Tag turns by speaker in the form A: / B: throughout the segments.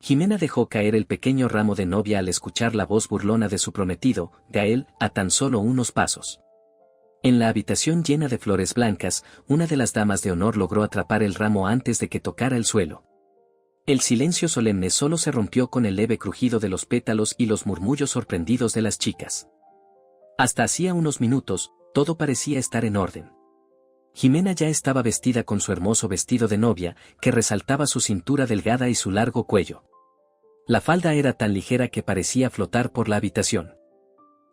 A: Jimena dejó caer el pequeño ramo de novia al escuchar la voz burlona de su prometido, Gael, a tan solo unos pasos. En la habitación llena de flores blancas, una de las damas de honor logró atrapar el ramo antes de que tocara el suelo. El silencio solemne solo se rompió con el leve crujido de los pétalos y los murmullos sorprendidos de las chicas. Hasta hacía unos minutos, todo parecía estar en orden. Jimena ya estaba vestida con su hermoso vestido de novia, que resaltaba su cintura delgada y su largo cuello. La falda era tan ligera que parecía flotar por la habitación.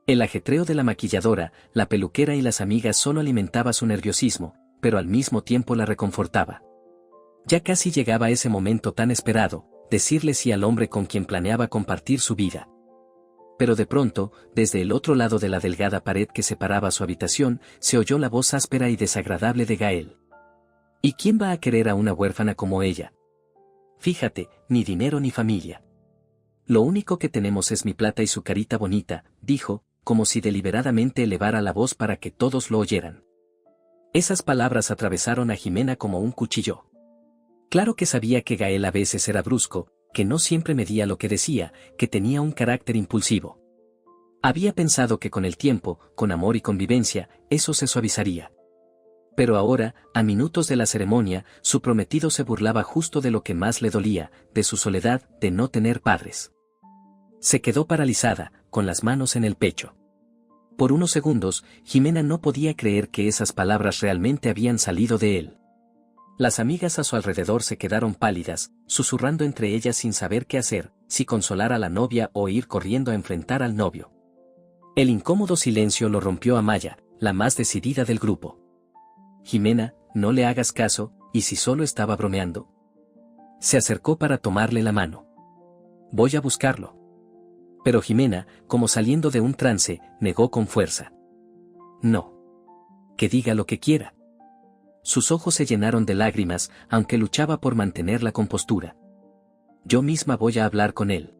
A: El ajetreo de la maquilladora, la peluquera y las amigas solo alimentaba su nerviosismo, pero al mismo tiempo la reconfortaba. Ya casi llegaba ese momento tan esperado, decirle sí al hombre con quien planeaba compartir su vida. Pero de pronto, desde el otro lado de la delgada pared que separaba su habitación, se oyó la voz áspera y desagradable de Gael. ¿Y quién va a querer a una huérfana como ella? Fíjate, ni dinero ni familia. Lo único que tenemos es mi plata y su carita bonita, dijo, como si deliberadamente elevara la voz para que todos lo oyeran. Esas palabras atravesaron a Jimena como un cuchillo. Claro que sabía que Gael a veces era brusco, que no siempre medía lo que decía, que tenía un carácter impulsivo. Había pensado que con el tiempo, con amor y convivencia, eso se suavizaría. Pero ahora, a minutos de la ceremonia, su prometido se burlaba justo de lo que más le dolía, de su soledad, de no tener padres. Se quedó paralizada, con las manos en el pecho. Por unos segundos, Jimena no podía creer que esas palabras realmente habían salido de él. Las amigas a su alrededor se quedaron pálidas, susurrando entre ellas sin saber qué hacer, si consolar a la novia o ir corriendo a enfrentar al novio. El incómodo silencio lo rompió Amaya, la más decidida del grupo. Jimena, no le hagas caso, ¿y si solo estaba bromeando? Se acercó para tomarle la mano. Voy a buscarlo. Pero Jimena, como saliendo de un trance, negó con fuerza. No. Que diga lo que quiera. Sus ojos se llenaron de lágrimas, aunque luchaba por mantener la compostura. Yo misma voy a hablar con él.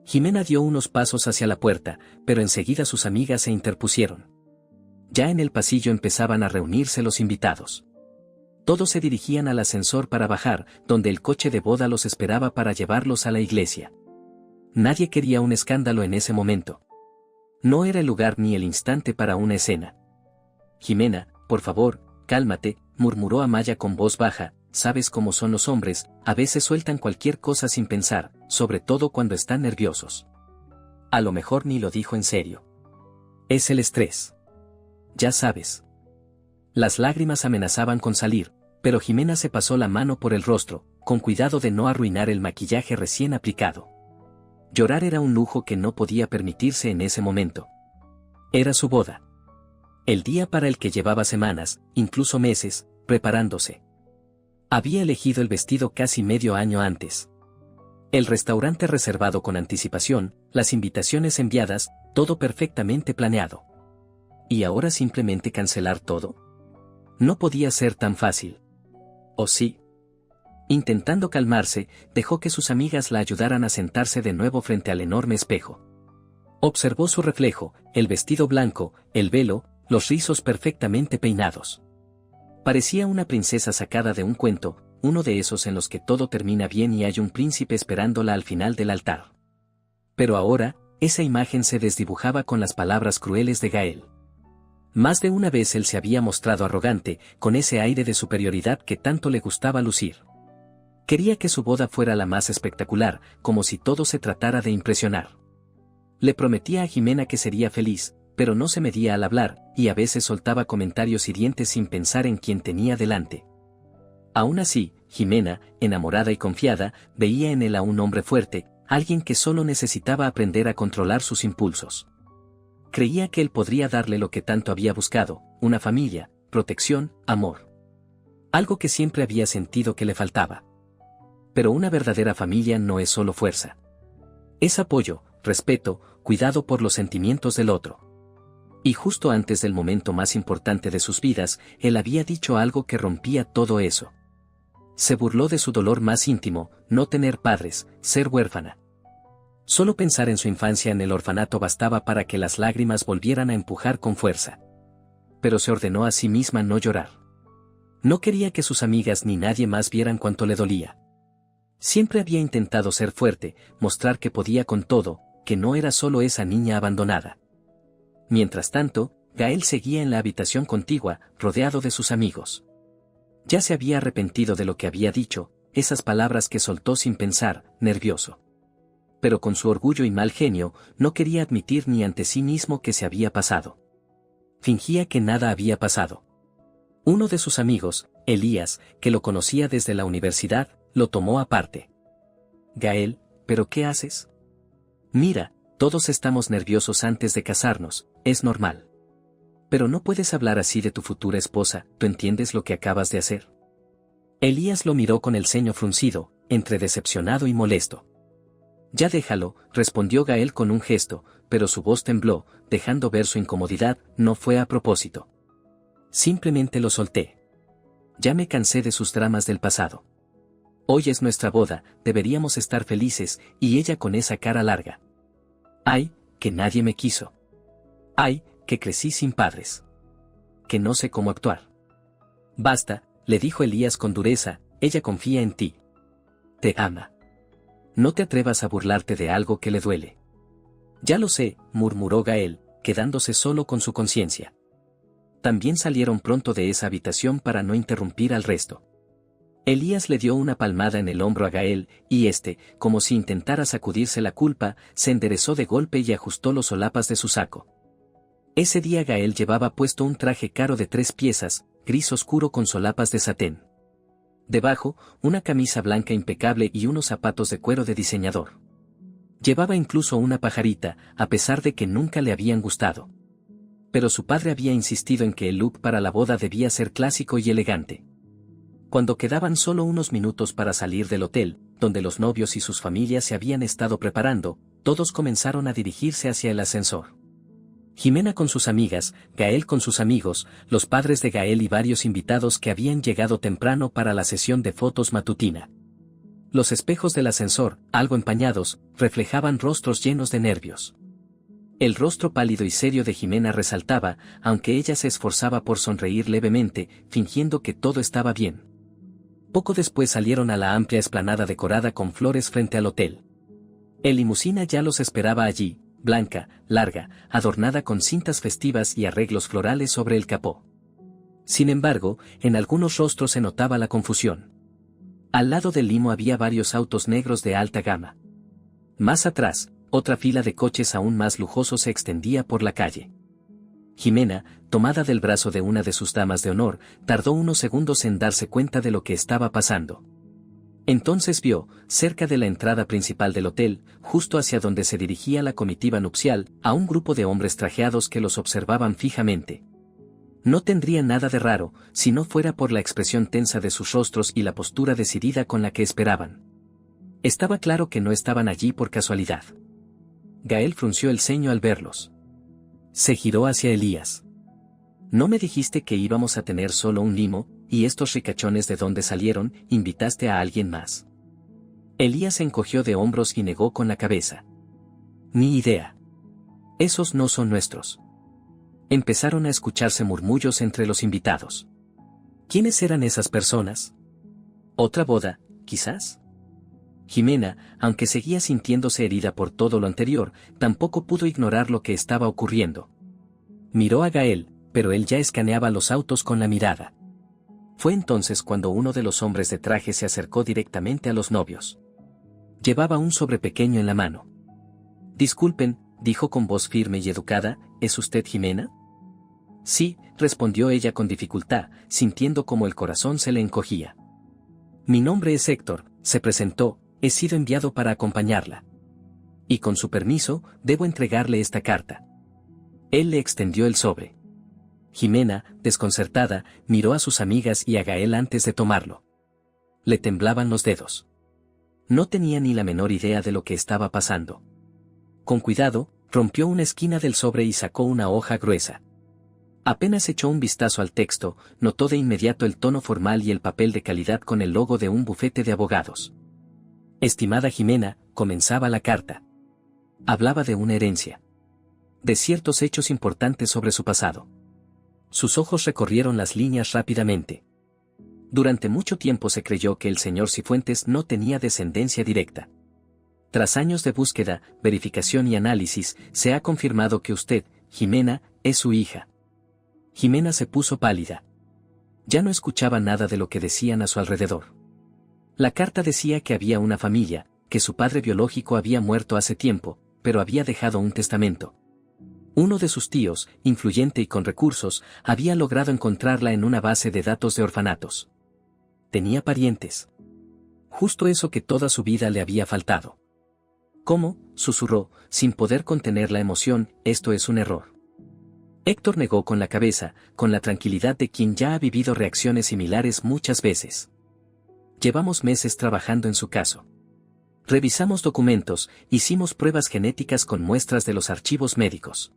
A: Jimena dio unos pasos hacia la puerta, pero enseguida sus amigas se interpusieron. Ya en el pasillo empezaban a reunirse los invitados. Todos se dirigían al ascensor para bajar, donde el coche de boda los esperaba para llevarlos a la iglesia. Nadie quería un escándalo en ese momento. No era el lugar ni el instante para una escena. Jimena, por favor, cálmate, murmuró Amaya con voz baja, sabes cómo son los hombres, a veces sueltan cualquier cosa sin pensar, sobre todo cuando están nerviosos. A lo mejor ni lo dijo en serio. Es el estrés. Ya sabes. Las lágrimas amenazaban con salir, pero Jimena se pasó la mano por el rostro, con cuidado de no arruinar el maquillaje recién aplicado. Llorar era un lujo que no podía permitirse en ese momento. Era su boda. El día para el que llevaba semanas, incluso meses, preparándose. Había elegido el vestido casi medio año antes. El restaurante reservado con anticipación, las invitaciones enviadas, todo perfectamente planeado. ¿Y ahora simplemente cancelar todo? No podía ser tan fácil. ¿O sí? Intentando calmarse, dejó que sus amigas la ayudaran a sentarse de nuevo frente al enorme espejo. Observó su reflejo, el vestido blanco, el velo, los rizos perfectamente peinados. Parecía una princesa sacada de un cuento, uno de esos en los que todo termina bien y hay un príncipe esperándola al final del altar. Pero ahora, esa imagen se desdibujaba con las palabras crueles de Gael. Más de una vez él se había mostrado arrogante, con ese aire de superioridad que tanto le gustaba lucir. Quería que su boda fuera la más espectacular, como si todo se tratara de impresionar. Le prometía a Jimena que sería feliz, pero no se medía al hablar, y a veces soltaba comentarios hirientes sin pensar en quién tenía delante. Aún así, Jimena, enamorada y confiada, veía en él a un hombre fuerte, alguien que solo necesitaba aprender a controlar sus impulsos. Creía que él podría darle lo que tanto había buscado, una familia, protección, amor. Algo que siempre había sentido que le faltaba. Pero una verdadera familia no es solo fuerza. Es apoyo, respeto, cuidado por los sentimientos del otro. Y justo antes del momento más importante de sus vidas, él había dicho algo que rompía todo eso. Se burló de su dolor más íntimo, no tener padres, ser huérfana. Solo pensar en su infancia en el orfanato bastaba para que las lágrimas volvieran a empujar con fuerza. Pero se ordenó a sí misma no llorar. No quería que sus amigas ni nadie más vieran cuánto le dolía. Siempre había intentado ser fuerte, mostrar que podía con todo, que no era solo esa niña abandonada. Mientras tanto, Gael seguía en la habitación contigua, rodeado de sus amigos. Ya se había arrepentido de lo que había dicho, esas palabras que soltó sin pensar, nervioso. Pero con su orgullo y mal genio, no quería admitir ni ante sí mismo que se había pasado. Fingía que nada había pasado. Uno de sus amigos, Elías, que lo conocía desde la universidad, lo tomó aparte. Gael, ¿pero qué haces? Mira, todos estamos nerviosos antes de casarnos, es normal. Pero no puedes hablar así de tu futura esposa, ¿tú entiendes lo que acabas de hacer? Elías lo miró con el ceño fruncido, entre decepcionado y molesto. Ya déjalo, respondió Gael con un gesto, pero su voz tembló, dejando ver su incomodidad, no fue a propósito. Simplemente lo solté. Ya me cansé de sus dramas del pasado. Hoy es nuestra boda, deberíamos estar felices, y ella con esa cara larga. Ay, que nadie me quiso. Ay, que crecí sin padres. Que no sé cómo actuar. Basta, le dijo Elías con dureza, ella confía en ti. Te ama. No te atrevas a burlarte de algo que le duele. Ya lo sé, murmuró Gael, quedándose solo con su conciencia. También salieron pronto de esa habitación para no interrumpir al resto. Elías le dio una palmada en el hombro a Gael, y éste, como si intentara sacudirse la culpa, se enderezó de golpe y ajustó los solapas de su saco. Ese día Gael llevaba puesto un traje caro de 3 piezas, gris oscuro con solapas de satén. Debajo, una camisa blanca impecable y unos zapatos de cuero de diseñador. Llevaba incluso una pajarita, a pesar de que nunca le habían gustado. Pero su padre había insistido en que el look para la boda debía ser clásico y elegante. Cuando quedaban solo unos minutos para salir del hotel, donde los novios y sus familias se habían estado preparando, todos comenzaron a dirigirse hacia el ascensor. Jimena con sus amigas, Gael con sus amigos, los padres de Gael y varios invitados que habían llegado temprano para la sesión de fotos matutina. Los espejos del ascensor, algo empañados, reflejaban rostros llenos de nervios. El rostro pálido y serio de Jimena resaltaba, aunque ella se esforzaba por sonreír levemente, fingiendo que todo estaba bien. Poco después salieron a la amplia explanada decorada con flores frente al hotel. El limusina ya los esperaba allí, blanca, larga, adornada con cintas festivas y arreglos florales sobre el capó. Sin embargo, en algunos rostros se notaba la confusión. Al lado del limo había varios autos negros de alta gama. Más atrás, otra fila de coches aún más lujosos se extendía por la calle. Jimena, tomada del brazo de una de sus damas de honor, tardó unos segundos en darse cuenta de lo que estaba pasando. Entonces vio, cerca de la entrada principal del hotel, justo hacia donde se dirigía la comitiva nupcial, a un grupo de hombres trajeados que los observaban fijamente. No tendría nada de raro, si no fuera por la expresión tensa de sus rostros y la postura decidida con la que esperaban. Estaba claro que no estaban allí por casualidad. Gael frunció el ceño al verlos. Se giró hacia Elías. ¿No me dijiste que íbamos a tener solo un limo, y estos ricachones de dónde salieron, invitaste a alguien más? Elías se encogió de hombros y negó con la cabeza. Ni idea. Esos no son nuestros. Empezaron a escucharse murmullos entre los invitados. ¿Quiénes eran esas personas? ¿Otra boda, quizás? Jimena, aunque seguía sintiéndose herida por todo lo anterior, tampoco pudo ignorar lo que estaba ocurriendo. Miró a Gael, pero él ya escaneaba los autos con la mirada. Fue entonces cuando uno de los hombres de traje se acercó directamente a los novios. Llevaba un sobre pequeño en la mano. Disculpen, dijo con voz firme y educada, ¿es usted Jimena? Sí, respondió ella con dificultad, sintiendo como el corazón se le encogía. Mi nombre es Héctor, se presentó, he sido enviado para acompañarla. Y con su permiso, debo entregarle esta carta. Él le extendió el sobre. Jimena, desconcertada, miró a sus amigas y a Gael antes de tomarlo. Le temblaban los dedos. No tenía ni la menor idea de lo que estaba pasando. Con cuidado, rompió una esquina del sobre y sacó una hoja gruesa. Apenas echó un vistazo al texto, notó de inmediato el tono formal y el papel de calidad con el logo de un bufete de abogados. Estimada Jimena, comenzaba la carta. Hablaba de una herencia. De ciertos hechos importantes sobre su pasado. Sus ojos recorrieron las líneas rápidamente. Durante mucho tiempo se creyó que el señor Cifuentes no tenía descendencia directa. Tras años de búsqueda, verificación y análisis, se ha confirmado que usted, Jimena, es su hija. Jimena se puso pálida. Ya no escuchaba nada de lo que decían a su alrededor. La carta decía que había una familia, que su padre biológico había muerto hace tiempo, pero había dejado un testamento. Uno de sus tíos, influyente y con recursos, había logrado encontrarla en una base de datos de orfanatos. Tenía parientes. Justo eso que toda su vida le había faltado. ¿Cómo?, susurró, sin poder contener la emoción, esto es un error. Héctor negó con la cabeza, con la tranquilidad de quien ya ha vivido reacciones similares muchas veces. Llevamos meses trabajando en su caso. Revisamos documentos, hicimos pruebas genéticas con muestras de los archivos médicos.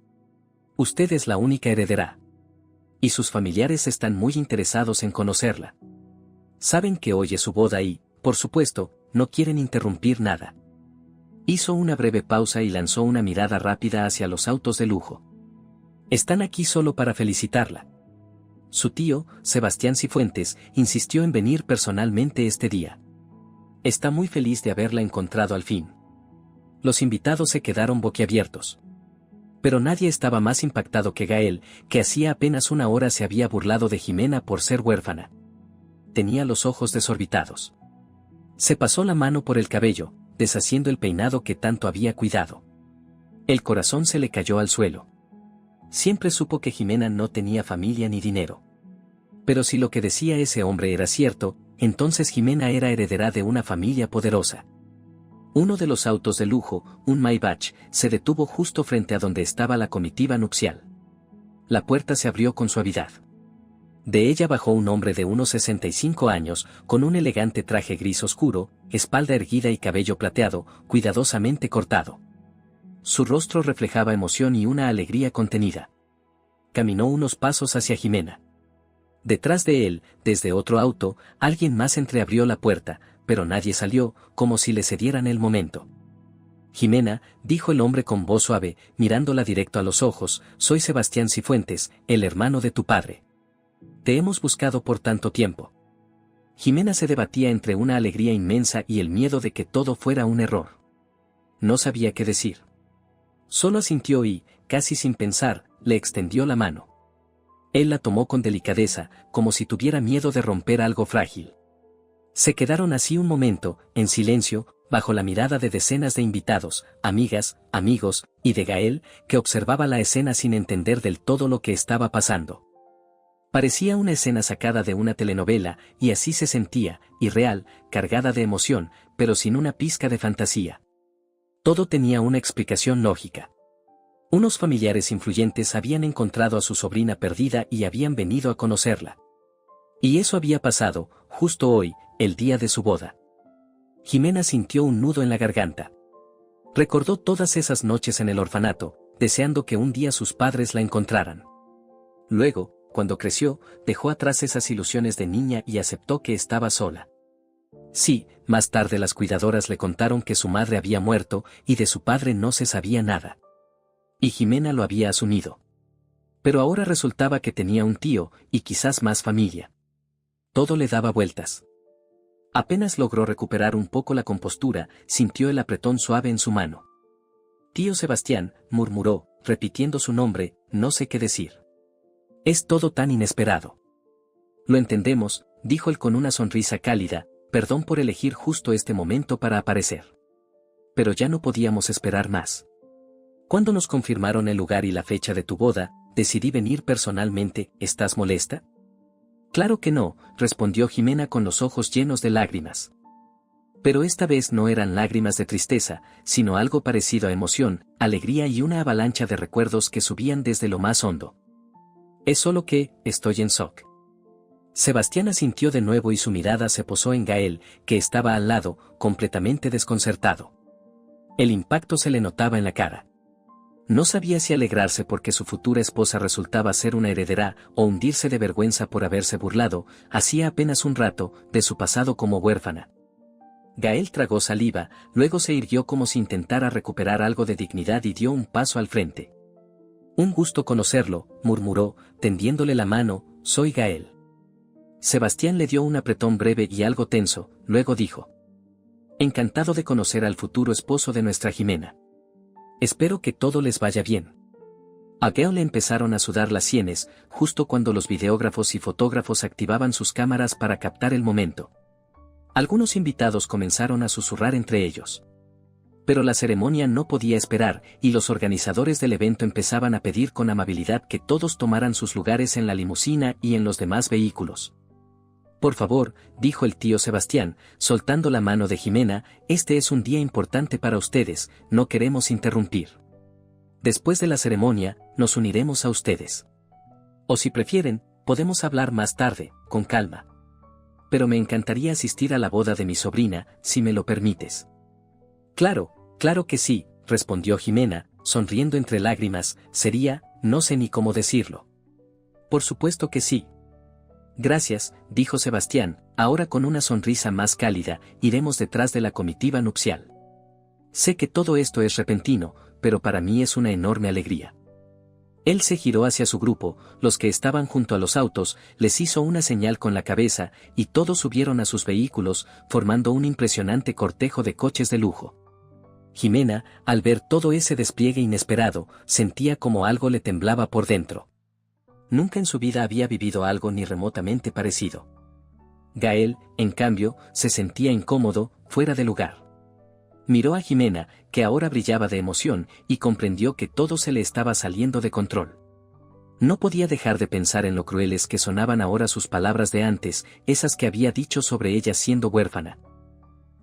A: Usted es la única heredera. Y sus familiares están muy interesados en conocerla. Saben que hoy es su boda y, por supuesto, no quieren interrumpir nada. Hizo una breve pausa y lanzó una mirada rápida hacia los autos de lujo. Están aquí solo para felicitarla. Su tío, Sebastián Cifuentes, insistió en venir personalmente este día. Está muy feliz de haberla encontrado al fin. Los invitados se quedaron boquiabiertos. Pero nadie estaba más impactado que Gael, que hacía apenas una hora se había burlado de Jimena por ser huérfana. Tenía los ojos desorbitados. Se pasó la mano por el cabello, deshaciendo el peinado que tanto había cuidado. El corazón se le cayó al suelo. Siempre supo que Jimena no tenía familia ni dinero. Pero si lo que decía ese hombre era cierto, entonces Jimena era heredera de una familia poderosa. Uno de los autos de lujo, un Maybach, se detuvo justo frente a donde estaba la comitiva nupcial. La puerta se abrió con suavidad. De ella bajó un hombre de unos 65 años, con un elegante traje gris oscuro, espalda erguida y cabello plateado, cuidadosamente cortado. Su rostro reflejaba emoción y una alegría contenida. Caminó unos pasos hacia Jimena. Detrás de él, desde otro auto, alguien más entreabrió la puerta, pero nadie salió, como si le cedieran el momento. Jimena, dijo el hombre con voz suave, mirándola directo a los ojos, soy Sebastián Cifuentes, el hermano de tu padre. Te hemos buscado por tanto tiempo. Jimena se debatía entre una alegría inmensa y el miedo de que todo fuera un error. No sabía qué decir. Solo asintió y, casi sin pensar, le extendió la mano. Él la tomó con delicadeza, como si tuviera miedo de romper algo frágil. Se quedaron así un momento, en silencio, bajo la mirada de decenas de invitados, amigas, amigos, y de Gael, que observaba la escena sin entender del todo lo que estaba pasando. Parecía una escena sacada de una telenovela, y así se sentía, irreal, cargada de emoción, pero sin una pizca de fantasía. Todo tenía una explicación lógica. Unos familiares influyentes habían encontrado a su sobrina perdida y habían venido a conocerla. Y eso había pasado, justo hoy, el día de su boda. Jimena sintió un nudo en la garganta. Recordó todas esas noches en el orfanato, deseando que un día sus padres la encontraran. Luego, cuando creció, dejó atrás esas ilusiones de niña y aceptó que estaba sola. Sí, más tarde las cuidadoras le contaron que su madre había muerto y de su padre no se sabía nada. Y Jimena lo había asumido. Pero ahora resultaba que tenía un tío, y quizás más familia. Todo le daba vueltas. Apenas logró recuperar un poco la compostura, sintió el apretón suave en su mano. Tío Sebastián, murmuró, repitiendo su nombre, no sé qué decir. Es todo tan inesperado. Lo entendemos, dijo él con una sonrisa cálida, perdón por elegir justo este momento para aparecer. Pero ya no podíamos esperar más. Cuando nos confirmaron el lugar y la fecha de tu boda, decidí venir personalmente, ¿estás molesta? Claro que no, respondió Jimena con los ojos llenos de lágrimas. Pero esta vez no eran lágrimas de tristeza, sino algo parecido a emoción, alegría y una avalancha de recuerdos que subían desde lo más hondo. Es solo que, estoy en shock. Sebastián asintió de nuevo y su mirada se posó en Gael, que estaba al lado, completamente desconcertado. El impacto se le notaba en la cara. No sabía si alegrarse porque su futura esposa resultaba ser una heredera o hundirse de vergüenza por haberse burlado, hacía apenas un rato, de su pasado como huérfana. Gael tragó saliva, luego se irguió como si intentara recuperar algo de dignidad y dio un paso al frente. Un gusto conocerlo, murmuró, tendiéndole la mano, soy Gael. Sebastián le dio un apretón breve y algo tenso, luego dijo: encantado de conocer al futuro esposo de nuestra Jimena. Espero que todo les vaya bien. A Gale le empezaron a sudar las sienes, justo cuando los videógrafos y fotógrafos activaban sus cámaras para captar el momento. Algunos invitados comenzaron a susurrar entre ellos. Pero la ceremonia no podía esperar, y los organizadores del evento empezaban a pedir con amabilidad que todos tomaran sus lugares en la limusina y en los demás vehículos. Por favor, dijo el tío Sebastián, soltando la mano de Jimena, este es un día importante para ustedes, no queremos interrumpir. Después de la ceremonia, nos uniremos a ustedes. O si prefieren, podemos hablar más tarde, con calma. Pero me encantaría asistir a la boda de mi sobrina, si me lo permites. Claro, claro que sí, respondió Jimena, sonriendo entre lágrimas, sería, no sé ni cómo decirlo. Por supuesto que sí. Gracias, dijo Sebastián, ahora con una sonrisa más cálida, iremos detrás de la comitiva nupcial. Sé que todo esto es repentino, pero para mí es una enorme alegría. Él se giró hacia su grupo, los que estaban junto a los autos, les hizo una señal con la cabeza, y todos subieron a sus vehículos, formando un impresionante cortejo de coches de lujo. Jimena, al ver todo ese despliegue inesperado, sentía como algo le temblaba por dentro. Nunca en su vida había vivido algo ni remotamente parecido. Gael, en cambio, se sentía incómodo, fuera de lugar. Miró a Jimena, que ahora brillaba de emoción, y comprendió que todo se le estaba saliendo de control. No podía dejar de pensar en lo crueles que sonaban ahora sus palabras de antes, esas que había dicho sobre ella siendo huérfana.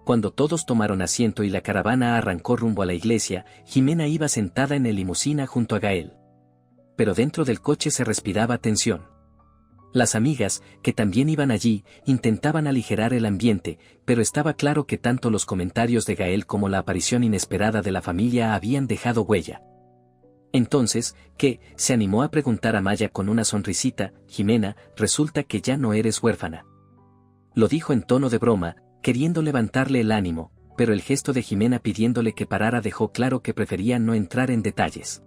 A: Cuando todos tomaron asiento y la caravana arrancó rumbo a la iglesia, Jimena iba sentada en el limusina junto a Gael. Pero dentro del coche se respiraba tensión. Las amigas, que también iban allí, intentaban aligerar el ambiente, pero estaba claro que tanto los comentarios de Gael como la aparición inesperada de la familia habían dejado huella. Entonces, ¿qué? Se animó a preguntar a Maya con una sonrisita, Jimena, resulta que ya no eres huérfana. Lo dijo en tono de broma, queriendo levantarle el ánimo, pero el gesto de Jimena pidiéndole que parara dejó claro que prefería no entrar en detalles.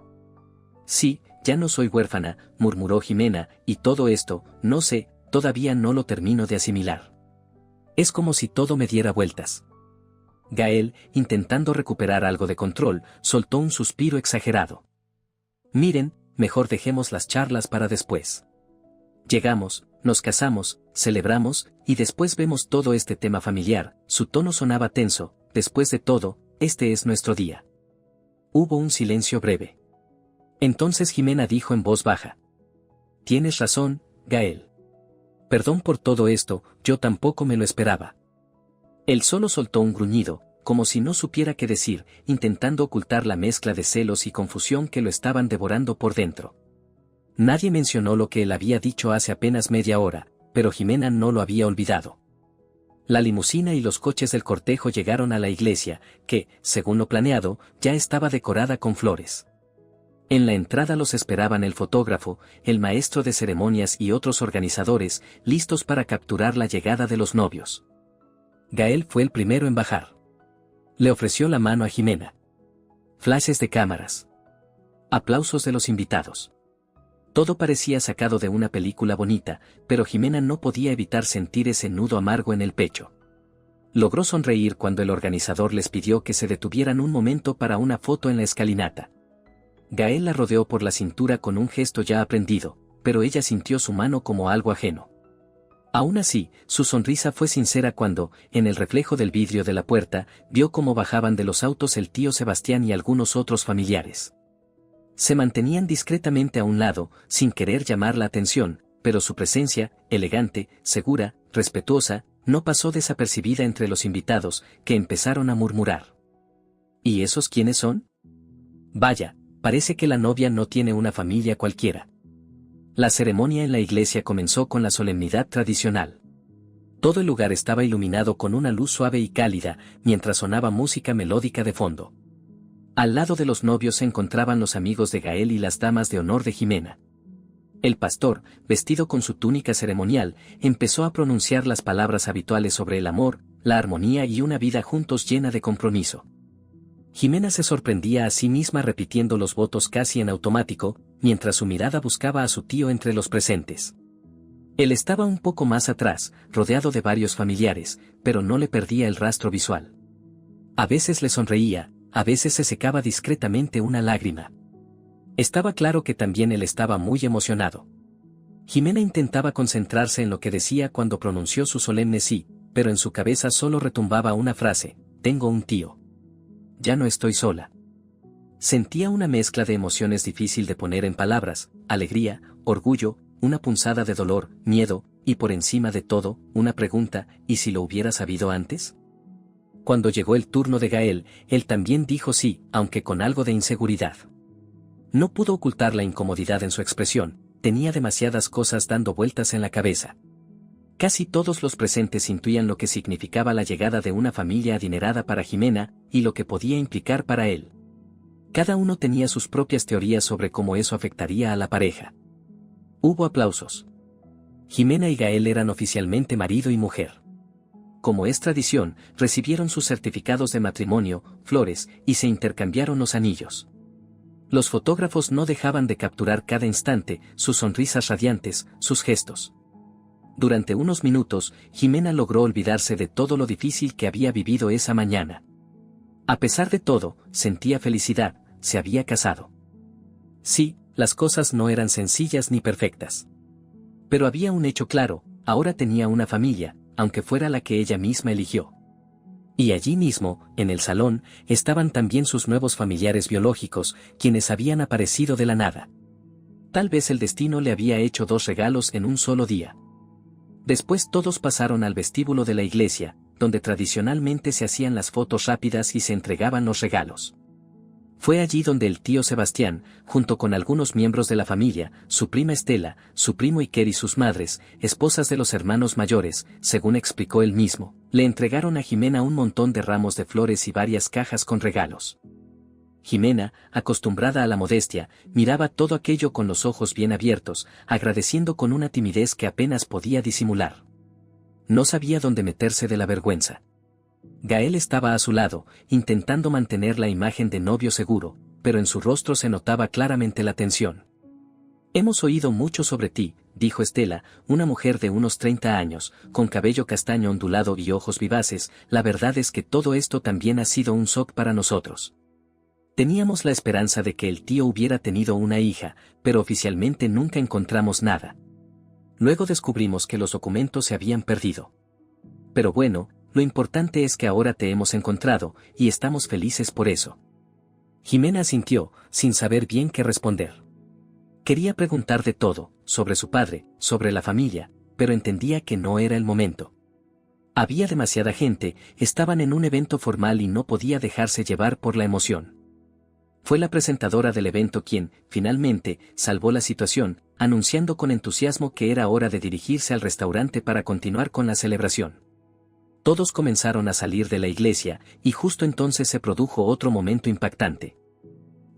A: Sí, ya no soy huérfana, murmuró Jimena, y todo esto, no sé, todavía no lo termino de asimilar. Es como si todo me diera vueltas. Gael, intentando recuperar algo de control, soltó un suspiro exagerado. Miren, mejor dejemos las charlas para después. Llegamos, nos casamos, celebramos, y después vemos todo este tema familiar. Su tono sonaba tenso, después de todo, este es nuestro día. Hubo un silencio breve. Entonces Jimena dijo en voz baja: tienes razón, Gael. Perdón por todo esto, yo tampoco me lo esperaba. Él solo soltó un gruñido, como si no supiera qué decir, intentando ocultar la mezcla de celos y confusión que lo estaban devorando por dentro. Nadie mencionó lo que él había dicho hace apenas media hora, pero Jimena no lo había olvidado. La limusina y los coches del cortejo llegaron a la iglesia, que, según lo planeado, ya estaba decorada con flores. En la entrada los esperaban el fotógrafo, el maestro de ceremonias y otros organizadores, listos para capturar la llegada de los novios. Gael fue el primero en bajar. Le ofreció la mano a Jimena. Flashes de cámaras. Aplausos de los invitados. Todo parecía sacado de una película bonita, pero Jimena no podía evitar sentir ese nudo amargo en el pecho. Logró sonreír cuando el organizador les pidió que se detuvieran un momento para una foto en la escalinata. Gael la rodeó por la cintura con un gesto ya aprendido, pero ella sintió su mano como algo ajeno. Aún así, su sonrisa fue sincera cuando, en el reflejo del vidrio de la puerta, vio cómo bajaban de los autos el tío Sebastián y algunos otros familiares. Se mantenían discretamente a un lado, sin querer llamar la atención, pero su presencia, elegante, segura, respetuosa, no pasó desapercibida entre los invitados, que empezaron a murmurar. ¿Y esos quiénes son? Vaya, parece que la novia no tiene una familia cualquiera. La ceremonia en la iglesia comenzó con la solemnidad tradicional. Todo el lugar estaba iluminado con una luz suave y cálida, mientras sonaba música melódica de fondo. Al lado de los novios se encontraban los amigos de Gael y las damas de honor de Jimena. El pastor, vestido con su túnica ceremonial, empezó a pronunciar las palabras habituales sobre el amor, la armonía y una vida juntos llena de compromiso. Jimena se sorprendía a sí misma repitiendo los votos casi en automático, mientras su mirada buscaba a su tío entre los presentes. Él estaba un poco más atrás, rodeado de varios familiares, pero no le perdía el rastro visual. A veces le sonreía, a veces se secaba discretamente una lágrima. Estaba claro que también él estaba muy emocionado. Jimena intentaba concentrarse en lo que decía cuando pronunció su solemne sí, pero en su cabeza solo retumbaba una frase: tengo un tío. Ya no estoy sola. Sentía una mezcla de emociones difícil de poner en palabras: alegría, orgullo, una punzada de dolor, miedo, y por encima de todo, una pregunta: ¿y si lo hubiera sabido antes? Cuando llegó el turno de Gael, él también dijo sí, aunque con algo de inseguridad. No pudo ocultar la incomodidad en su expresión, tenía demasiadas cosas dando vueltas en la cabeza. Casi todos los presentes intuían lo que significaba la llegada de una familia adinerada para Jimena, y lo que podía implicar para él. Cada uno tenía sus propias teorías sobre cómo eso afectaría a la pareja. Hubo aplausos. Jimena y Gael eran oficialmente marido y mujer. Como es tradición, recibieron sus certificados de matrimonio, flores, y se intercambiaron los anillos. Los fotógrafos no dejaban de capturar cada instante, sus sonrisas radiantes, sus gestos. Durante unos minutos, Jimena logró olvidarse de todo lo difícil que había vivido esa mañana. A pesar de todo, sentía felicidad, se había casado. Sí, las cosas no eran sencillas ni perfectas. Pero había un hecho claro: ahora tenía una familia, aunque fuera la que ella misma eligió. Y allí mismo, en el salón, estaban también sus nuevos familiares biológicos, quienes habían aparecido de la nada. Tal vez el destino le había hecho 2 regalos en un solo día. Después todos pasaron al vestíbulo de la iglesia, donde tradicionalmente se hacían las fotos rápidas y se entregaban los regalos. Fue allí donde el tío Sebastián, junto con algunos miembros de la familia, su prima Estela, su primo Iker y sus madres, esposas de los hermanos mayores, según explicó él mismo, le entregaron a Jimena un montón de ramos de flores y varias cajas con regalos. Jimena, acostumbrada a la modestia, miraba todo aquello con los ojos bien abiertos, agradeciendo con una timidez que apenas podía disimular. No sabía dónde meterse de la vergüenza. Gael estaba a su lado, intentando mantener la imagen de novio seguro, pero en su rostro se notaba claramente la tensión. Hemos oído mucho sobre ti, dijo Estela, una mujer de unos 30 años, con cabello castaño ondulado y ojos vivaces. La verdad es que todo esto también ha sido un shock para nosotros. Teníamos la esperanza de que el tío hubiera tenido una hija, pero oficialmente nunca encontramos nada. Luego descubrimos que los documentos se habían perdido. Pero bueno, lo importante es que ahora te hemos encontrado, y estamos felices por eso. Jimena asintió, sin saber bien qué responder. Quería preguntar de todo, sobre su padre, sobre la familia, pero entendía que no era el momento. Había demasiada gente, estaban en un evento formal y no podía dejarse llevar por la emoción. Fue la presentadora del evento quien, finalmente, salvó la situación, anunciando con entusiasmo que era hora de dirigirse al restaurante para continuar con la celebración. Todos comenzaron a salir de la iglesia, y justo entonces se produjo otro momento impactante.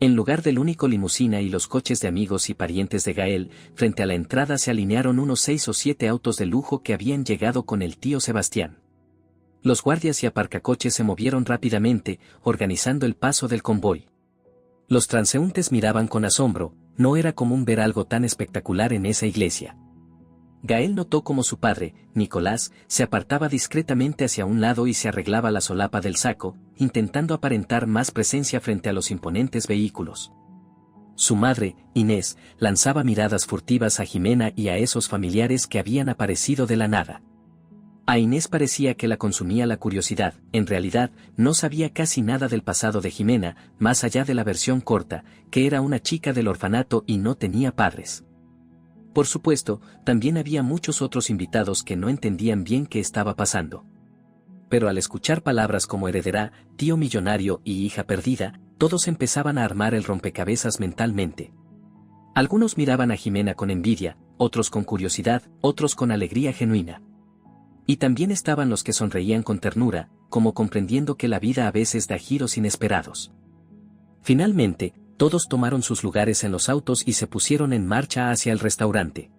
A: En lugar del único limusina y los coches de amigos y parientes de Gael, frente a la entrada se alinearon unos 6 o 7 autos de lujo que habían llegado con el tío Sebastián. Los guardias y aparcacoches se movieron rápidamente, organizando el paso del convoy. Los transeúntes miraban con asombro, no era común ver algo tan espectacular en esa iglesia. Gael notó cómo su padre, Nicolás, se apartaba discretamente hacia un lado y se arreglaba la solapa del saco, intentando aparentar más presencia frente a los imponentes vehículos. Su madre, Inés, lanzaba miradas furtivas a Jimena y a esos familiares que habían aparecido de la nada. A Inés parecía que la consumía la curiosidad. En realidad, no sabía casi nada del pasado de Jimena, más allá de la versión corta, que era una chica del orfanato y no tenía padres. Por supuesto, también había muchos otros invitados que no entendían bien qué estaba pasando. Pero al escuchar palabras como heredera, tío millonario y hija perdida, todos empezaban a armar el rompecabezas mentalmente. Algunos miraban a Jimena con envidia, otros con curiosidad, otros con alegría genuina. Y también estaban los que sonreían con ternura, como comprendiendo que la vida a veces da giros inesperados. Finalmente, todos tomaron sus lugares en los autos y se pusieron en marcha hacia el restaurante.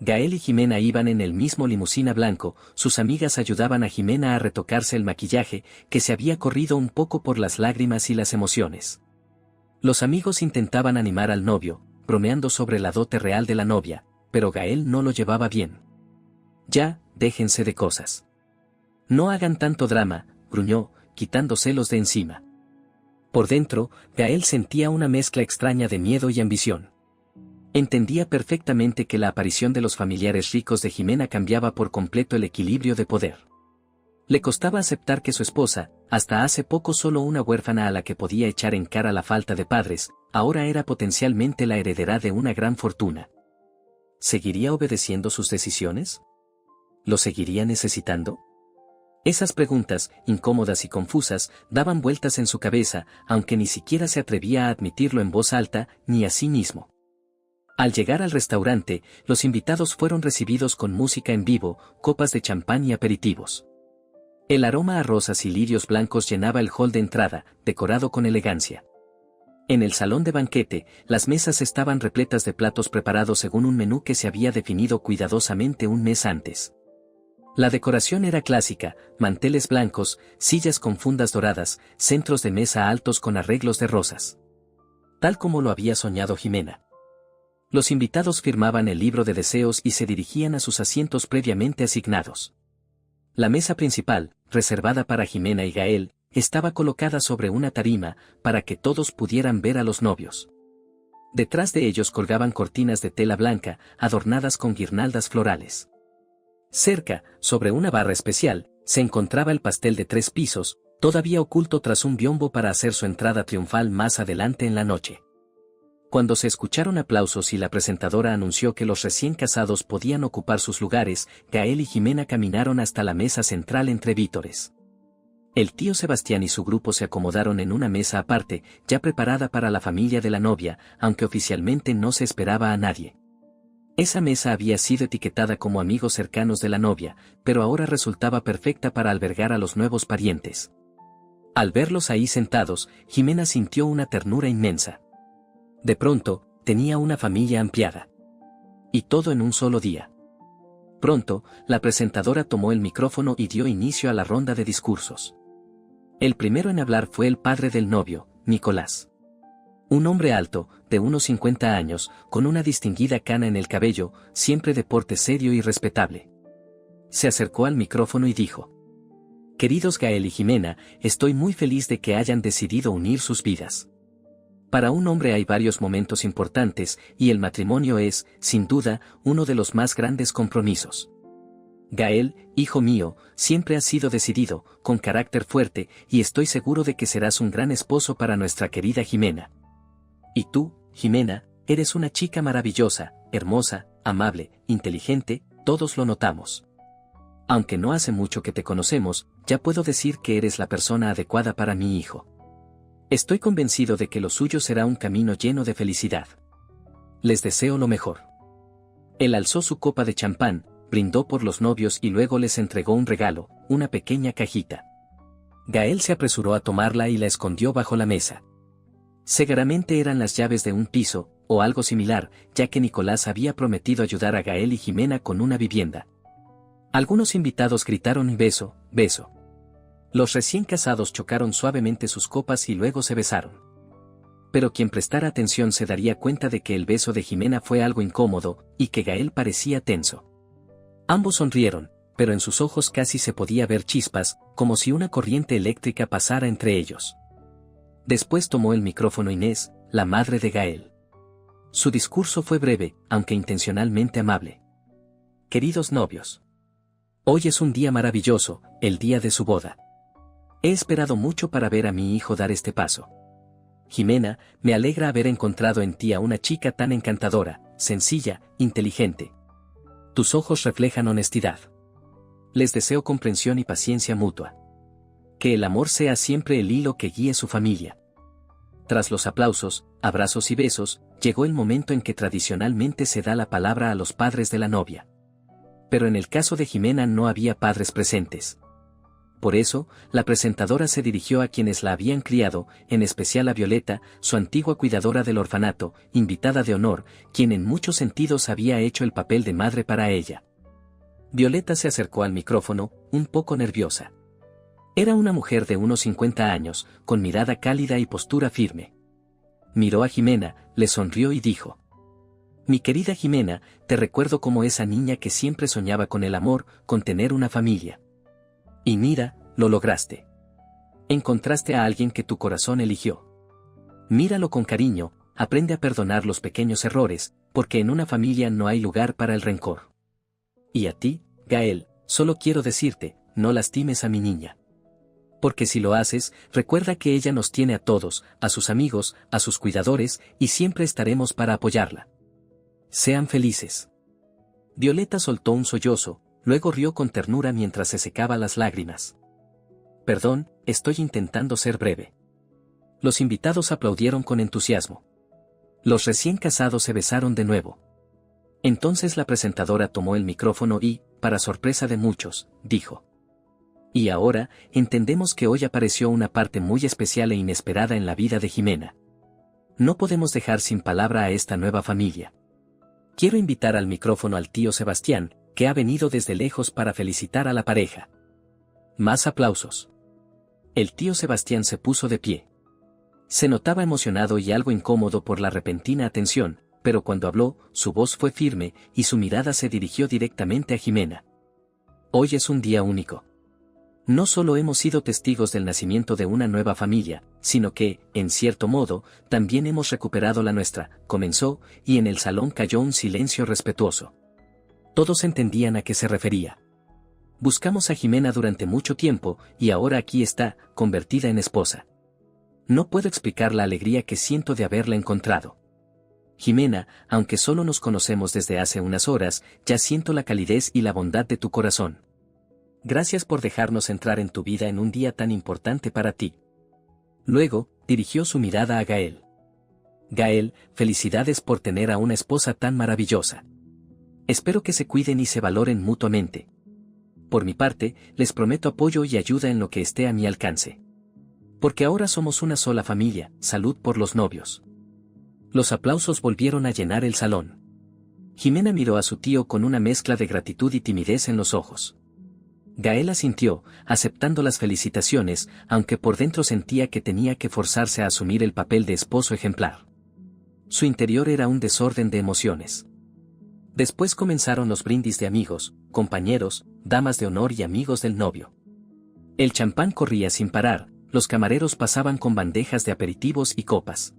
A: Gael y Jimena iban en el mismo limusina blanco, sus amigas ayudaban a Jimena a retocarse el maquillaje, que se había corrido un poco por las lágrimas y las emociones. Los amigos intentaban animar al novio, bromeando sobre la dote real de la novia, pero Gael no lo llevaba bien. Ya, déjense de cosas. No hagan tanto drama, gruñó, quitándoselos de encima. Por dentro, Gael sentía una mezcla extraña de miedo y ambición. Entendía perfectamente que la aparición de los familiares ricos de Jimena cambiaba por completo el equilibrio de poder. Le costaba aceptar que su esposa, hasta hace poco solo una huérfana a la que podía echar en cara la falta de padres, ahora era potencialmente la heredera de una gran fortuna. ¿Seguiría obedeciendo sus decisiones? ¿Lo seguiría necesitando? Esas preguntas, incómodas y confusas, daban vueltas en su cabeza, aunque ni siquiera se atrevía a admitirlo en voz alta, ni a sí mismo. Al llegar al restaurante, los invitados fueron recibidos con música en vivo, copas de champán y aperitivos. El aroma a rosas y lirios blancos llenaba el hall de entrada, decorado con elegancia. En el salón de banquete, las mesas estaban repletas de platos preparados según un menú que se había definido cuidadosamente un mes antes. La decoración era clásica, manteles blancos, sillas con fundas doradas, centros de mesa altos con arreglos de rosas. Tal como lo había soñado Jimena. Los invitados firmaban el libro de deseos y se dirigían a sus asientos previamente asignados. La mesa principal, reservada para Jimena y Gael, estaba colocada sobre una tarima, para que todos pudieran ver a los novios. Detrás de ellos colgaban cortinas de tela blanca, adornadas con guirnaldas florales. Cerca, sobre una barra especial, se encontraba el pastel de 3 pisos, todavía oculto tras un biombo para hacer su entrada triunfal más adelante en la noche. Cuando se escucharon aplausos y la presentadora anunció que los recién casados podían ocupar sus lugares, Gael y Jimena caminaron hasta la mesa central entre vítores. El tío Sebastián y su grupo se acomodaron en una mesa aparte, ya preparada para la familia de la novia, aunque oficialmente no se esperaba a nadie. Esa mesa había sido etiquetada como amigos cercanos de la novia, pero ahora resultaba perfecta para albergar a los nuevos parientes. Al verlos ahí sentados, Jimena sintió una ternura inmensa. De pronto, tenía una familia ampliada. Y todo en un solo día. Pronto, la presentadora tomó el micrófono y dio inicio a la ronda de discursos. El primero en hablar fue el padre del novio, Nicolás. Un hombre alto, de unos 50 años, con una distinguida cana en el cabello, siempre de porte serio y respetable. Se acercó al micrófono y dijo: «Queridos Gael y Jimena, estoy muy feliz de que hayan decidido unir sus vidas. Para un hombre hay varios momentos importantes, y el matrimonio es, sin duda, uno de los más grandes compromisos. Gael, hijo mío, siempre has sido decidido, con carácter fuerte, y estoy seguro de que serás un gran esposo para nuestra querida Jimena. Y tú, Jimena, eres una chica maravillosa, hermosa, amable, inteligente, todos lo notamos. Aunque no hace mucho que te conocemos, ya puedo decir que eres la persona adecuada para mi hijo. Estoy convencido de que lo suyo será un camino lleno de felicidad. Les deseo lo mejor». Él alzó su copa de champán, brindó por los novios y luego les entregó un regalo, una pequeña cajita. Gael se apresuró a tomarla y la escondió bajo la mesa. Seguramente eran las llaves de un piso, o algo similar, ya que Nicolás había prometido ayudar a Gael y Jimena con una vivienda. Algunos invitados gritaron beso, beso. Los recién casados chocaron suavemente sus copas y luego se besaron. Pero quien prestara atención se daría cuenta de que el beso de Jimena fue algo incómodo, y que Gael parecía tenso. Ambos sonrieron, pero en sus ojos casi se podía ver chispas, como si una corriente eléctrica pasara entre ellos. Después tomó el micrófono Inés, la madre de Gael. Su discurso fue breve, aunque intencionalmente amable. «Queridos novios. Hoy es un día maravilloso, el día de su boda. He esperado mucho para ver a mi hijo dar este paso. Jimena, me alegra haber encontrado en ti a una chica tan encantadora, sencilla, inteligente. Tus ojos reflejan honestidad. Les deseo comprensión y paciencia mutua. Que el amor sea siempre el hilo que guíe su familia». Tras los aplausos, abrazos y besos, llegó el momento en que tradicionalmente se da la palabra a los padres de la novia. Pero en el caso de Jimena no había padres presentes. Por eso, la presentadora se dirigió a quienes la habían criado, en especial a Violeta, su antigua cuidadora del orfanato, invitada de honor, quien en muchos sentidos había hecho el papel de madre para ella. Violeta se acercó al micrófono, un poco nerviosa. Era una mujer de unos 50 años, con mirada cálida y postura firme. Miró a Jimena, le sonrió y dijo: Mi querida Jimena, te recuerdo como esa niña que siempre soñaba con el amor, con tener una familia. Y mira, lo lograste. Encontraste a alguien que tu corazón eligió. Míralo con cariño, aprende a perdonar los pequeños errores, porque en una familia no hay lugar para el rencor. Y a ti, Gael, solo quiero decirte, no lastimes a mi niña. Porque si lo haces, recuerda que ella nos tiene a todos, a sus amigos, a sus cuidadores, y siempre estaremos para apoyarla. Sean felices. Violeta soltó un sollozo, luego rió con ternura mientras se secaba las lágrimas. Perdón, estoy intentando ser breve. Los invitados aplaudieron con entusiasmo. Los recién casados se besaron de nuevo. Entonces la presentadora tomó el micrófono y, para sorpresa de muchos, dijo: y ahora, entendemos que hoy apareció una parte muy especial e inesperada en la vida de Jimena. No podemos dejar sin palabra a esta nueva familia. Quiero invitar al micrófono al tío Sebastián, que ha venido desde lejos para felicitar a la pareja. Más aplausos. El tío Sebastián se puso de pie. Se notaba emocionado y algo incómodo por la repentina atención, pero cuando habló, su voz fue firme y su mirada se dirigió directamente a Jimena. Hoy es un día único. No solo hemos sido testigos del nacimiento de una nueva familia, sino que, en cierto modo, también hemos recuperado la nuestra, comenzó, y en el salón cayó un silencio respetuoso. Todos entendían a qué se refería. Buscamos a Jimena durante mucho tiempo, y ahora aquí está, convertida en esposa. No puedo explicar la alegría que siento de haberla encontrado. Jimena, aunque solo nos conocemos desde hace unas horas, ya siento la calidez y la bondad de tu corazón. Gracias por dejarnos entrar en tu vida en un día tan importante para ti. Luego, dirigió su mirada a Gael. Gael, felicidades por tener a una esposa tan maravillosa. Espero que se cuiden y se valoren mutuamente. Por mi parte, les prometo apoyo y ayuda en lo que esté a mi alcance. Porque ahora somos una sola familia, salud por los novios. Los aplausos volvieron a llenar el salón. Jimena miró a su tío con una mezcla de gratitud y timidez en los ojos. Gael asintió, aceptando las felicitaciones, aunque por dentro sentía que tenía que forzarse a asumir el papel de esposo ejemplar. Su interior era un desorden de emociones. Después comenzaron los brindis de amigos, compañeros, damas de honor y amigos del novio. El champán corría sin parar, los camareros pasaban con bandejas de aperitivos y copas.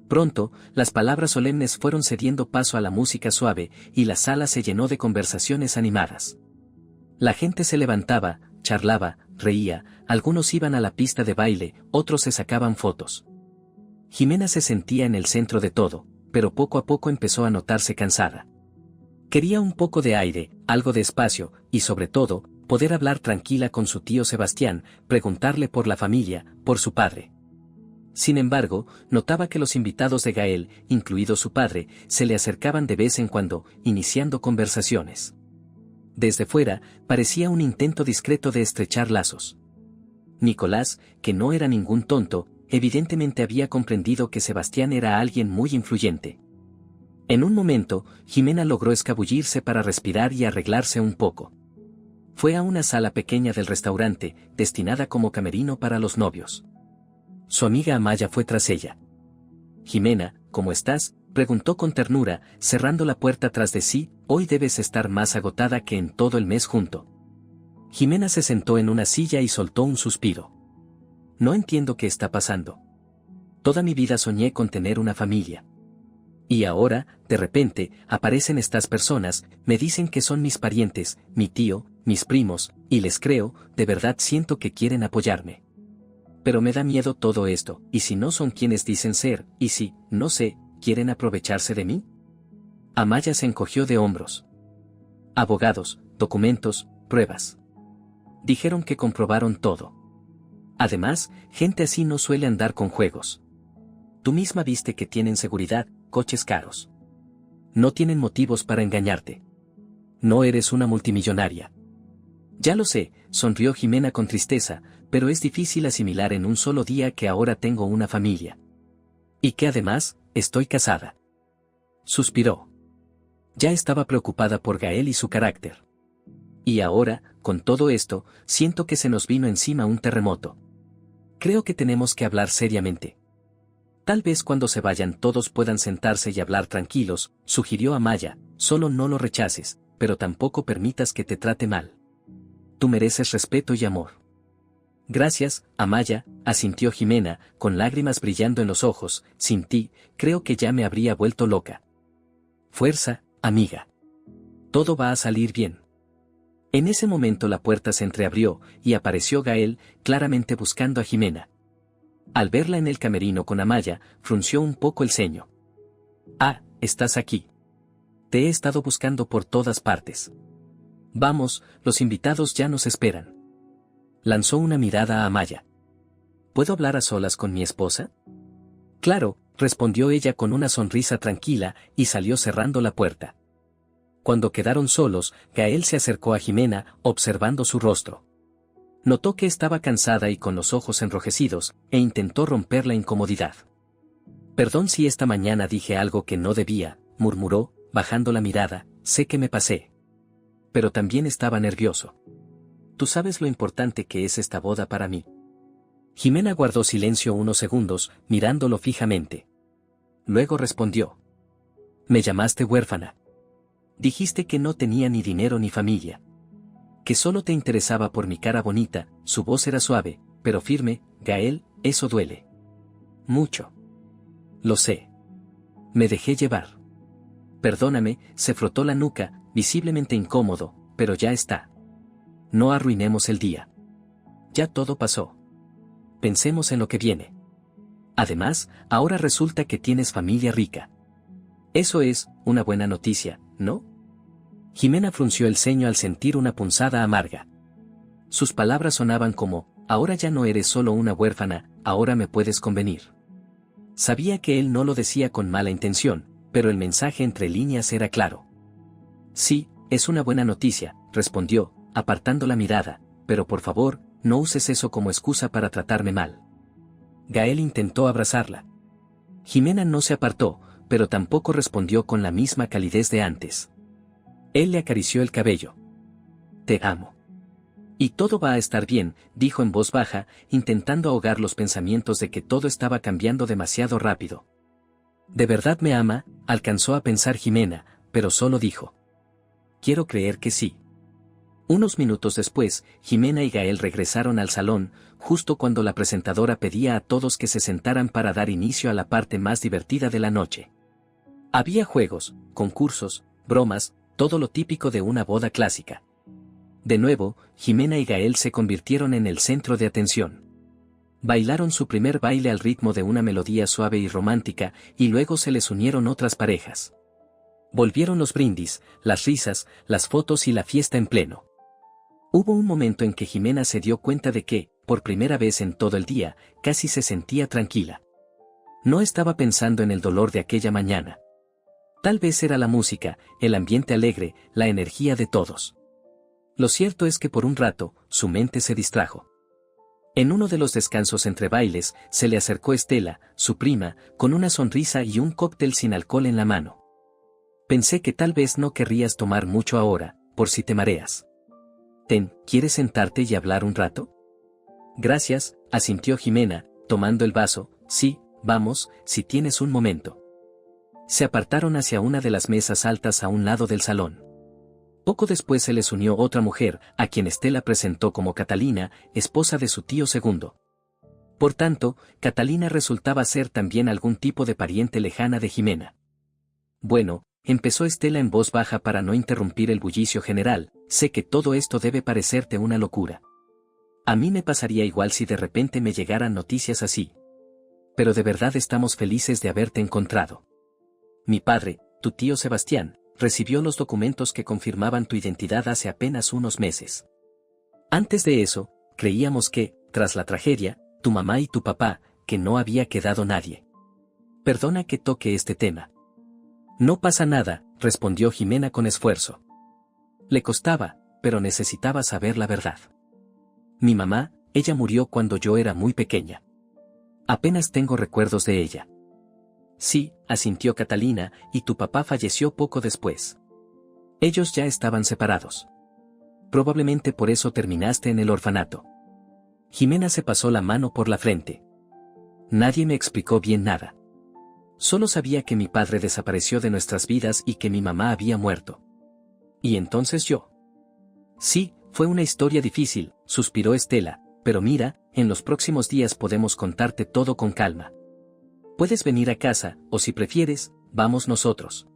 A: Pronto, las palabras solemnes fueron cediendo paso a la música suave, y la sala se llenó de conversaciones animadas. La gente se levantaba, charlaba, reía, algunos iban a la pista de baile, otros se sacaban fotos. Jimena se sentía en el centro de todo, pero poco a poco empezó a notarse cansada. Quería un poco de aire, algo de espacio, y sobre todo, poder hablar tranquila con su tío Sebastián, preguntarle por la familia, por su padre. Sin embargo, notaba que los invitados de Gael, incluido su padre, se le acercaban de vez en cuando, iniciando conversaciones. Desde fuera, parecía un intento discreto de estrechar lazos. Nicolás, que no era ningún tonto, evidentemente había comprendido que Sebastián era alguien muy influyente. En un momento, Jimena logró escabullirse para respirar y arreglarse un poco. Fue a una sala pequeña del restaurante, destinada como camerino para los novios. Su amiga Amaya fue tras ella. Jimena, ¿cómo estás?, preguntó con ternura, cerrando la puerta tras de sí. Hoy debes estar más agotada que en todo el mes junto. Jimena se sentó en una silla y soltó un suspiro. No entiendo qué está pasando. Toda mi vida soñé con tener una familia. Y ahora, de repente, aparecen estas personas, me dicen que son mis parientes, mi tío, mis primos, y les creo, de verdad siento que quieren apoyarme. Pero me da miedo todo esto, y si no son quienes dicen ser, y si, no sé, ¿quieren aprovecharse de mí? Amaya se encogió de hombros. Abogados, documentos, pruebas. Dijeron que comprobaron todo. Además, gente así no suele andar con juegos. Tú misma viste que tienen seguridad, coches caros. No tienen motivos para engañarte. No eres una multimillonaria. Ya lo sé, sonrió Jimena con tristeza, pero es difícil asimilar en un solo día que ahora tengo una familia. Y que además, estoy casada. Suspiró. Ya estaba preocupada por Gael y su carácter. Y ahora, con todo esto, siento que se nos vino encima un terremoto. Creo que tenemos que hablar seriamente. Tal vez cuando se vayan todos puedan sentarse y hablar tranquilos, sugirió Amaya, solo no lo rechaces, pero tampoco permitas que te trate mal. Tú mereces respeto y amor. Gracias, Amaya, asintió Jimena, con lágrimas brillando en los ojos, sin ti, creo que ya me habría vuelto loca. Fuerza, amiga. Todo va a salir bien. En ese momento la puerta se entreabrió, y apareció Gael, claramente buscando a Jimena. Al verla en el camerino con Amaya, frunció un poco el ceño. Ah, estás aquí. Te he estado buscando por todas partes. Vamos, los invitados ya nos esperan. Lanzó una mirada a Amaya. ¿Puedo hablar a solas con mi esposa? Claro, respondió ella con una sonrisa tranquila, y salió cerrando la puerta. Cuando quedaron solos, Gael se acercó a Jimena, observando su rostro. Notó que estaba cansada y con los ojos enrojecidos, e intentó romper la incomodidad. Perdón si esta mañana dije algo que no debía, murmuró, bajando la mirada, sé que me pasé. Pero también estaba nervioso. Tú sabes lo importante que es esta boda para mí. Jimena guardó silencio unos segundos, mirándolo fijamente. Luego respondió. Me llamaste huérfana. Dijiste que no tenía ni dinero ni familia. Que solo te interesaba por mi cara bonita, su voz era suave, pero firme, Gael, eso duele. Mucho. Lo sé. Me dejé llevar. Perdóname, se frotó la nuca, visiblemente incómodo, pero ya está. No arruinemos el día. Ya todo pasó. Pensemos en lo que viene. Además, ahora resulta que tienes familia rica. Eso es, una buena noticia, ¿no? Jimena frunció el ceño al sentir una punzada amarga. Sus palabras sonaban como, ahora ya no eres solo una huérfana, ahora me puedes convenir. Sabía que él no lo decía con mala intención, pero el mensaje entre líneas era claro. Sí, es una buena noticia, respondió, apartando la mirada, pero por favor, no uses eso como excusa para tratarme mal. Gael intentó abrazarla. Jimena no se apartó, pero tampoco respondió con la misma calidez de antes. Él le acarició el cabello. Te amo. Y todo va a estar bien, dijo en voz baja, intentando ahogar los pensamientos de que todo estaba cambiando demasiado rápido. ¿De verdad me ama?, alcanzó a pensar Jimena, pero solo dijo. Quiero creer que sí. Unos minutos después, Jimena y Gael regresaron al salón, justo cuando la presentadora pedía a todos que se sentaran para dar inicio a la parte más divertida de la noche. Había juegos, concursos, bromas, todo lo típico de una boda clásica. De nuevo, Jimena y Gael se convirtieron en el centro de atención. Bailaron su primer baile al ritmo de una melodía suave y romántica, y luego se les unieron otras parejas. Volvieron los brindis, las risas, las fotos y la fiesta en pleno. Hubo un momento en que Jimena se dio cuenta de que, por primera vez en todo el día, casi se sentía tranquila. No estaba pensando en el dolor de aquella mañana. Tal vez era la música, el ambiente alegre, la energía de todos. Lo cierto es que por un rato, su mente se distrajo. En uno de los descansos entre bailes, se le acercó Estela, su prima, con una sonrisa y un cóctel sin alcohol en la mano. Pensé que tal vez no querrías tomar mucho ahora, por si te mareas. Ten, ¿quieres sentarte y hablar un rato? Gracias, asintió Jimena, tomando el vaso, sí, vamos, si tienes un momento. Se apartaron hacia una de las mesas altas a un lado del salón. Poco después se les unió otra mujer, a quien Estela presentó como Catalina, esposa de su tío segundo. Por tanto, Catalina resultaba ser también algún tipo de pariente lejana de Jimena. Bueno, empezó Estela en voz baja para no interrumpir el bullicio general, sé que todo esto debe parecerte una locura. A mí me pasaría igual si de repente me llegaran noticias así. Pero de verdad estamos felices de haberte encontrado. Mi padre, tu tío Sebastián, recibió los documentos que confirmaban tu identidad hace apenas unos meses. Antes de eso, creíamos que, tras la tragedia, tu mamá y tu papá, que no había quedado nadie. Perdona que toque este tema. No pasa nada, respondió Jimena con esfuerzo. Le costaba, pero necesitaba saber la verdad. Mi mamá, ella murió cuando yo era muy pequeña. Apenas tengo recuerdos de ella. Sí, asintió Catalina, y tu papá falleció poco después. Ellos ya estaban separados. Probablemente por eso terminaste en el orfanato. Jimena se pasó la mano por la frente. Nadie me explicó bien nada. Solo sabía que mi padre desapareció de nuestras vidas y que mi mamá había muerto. ¿Y entonces yo? Sí, fue una historia difícil, suspiró Estela, pero mira, en los próximos días podemos contarte todo con calma. Puedes venir a casa, o si prefieres, vamos nosotros.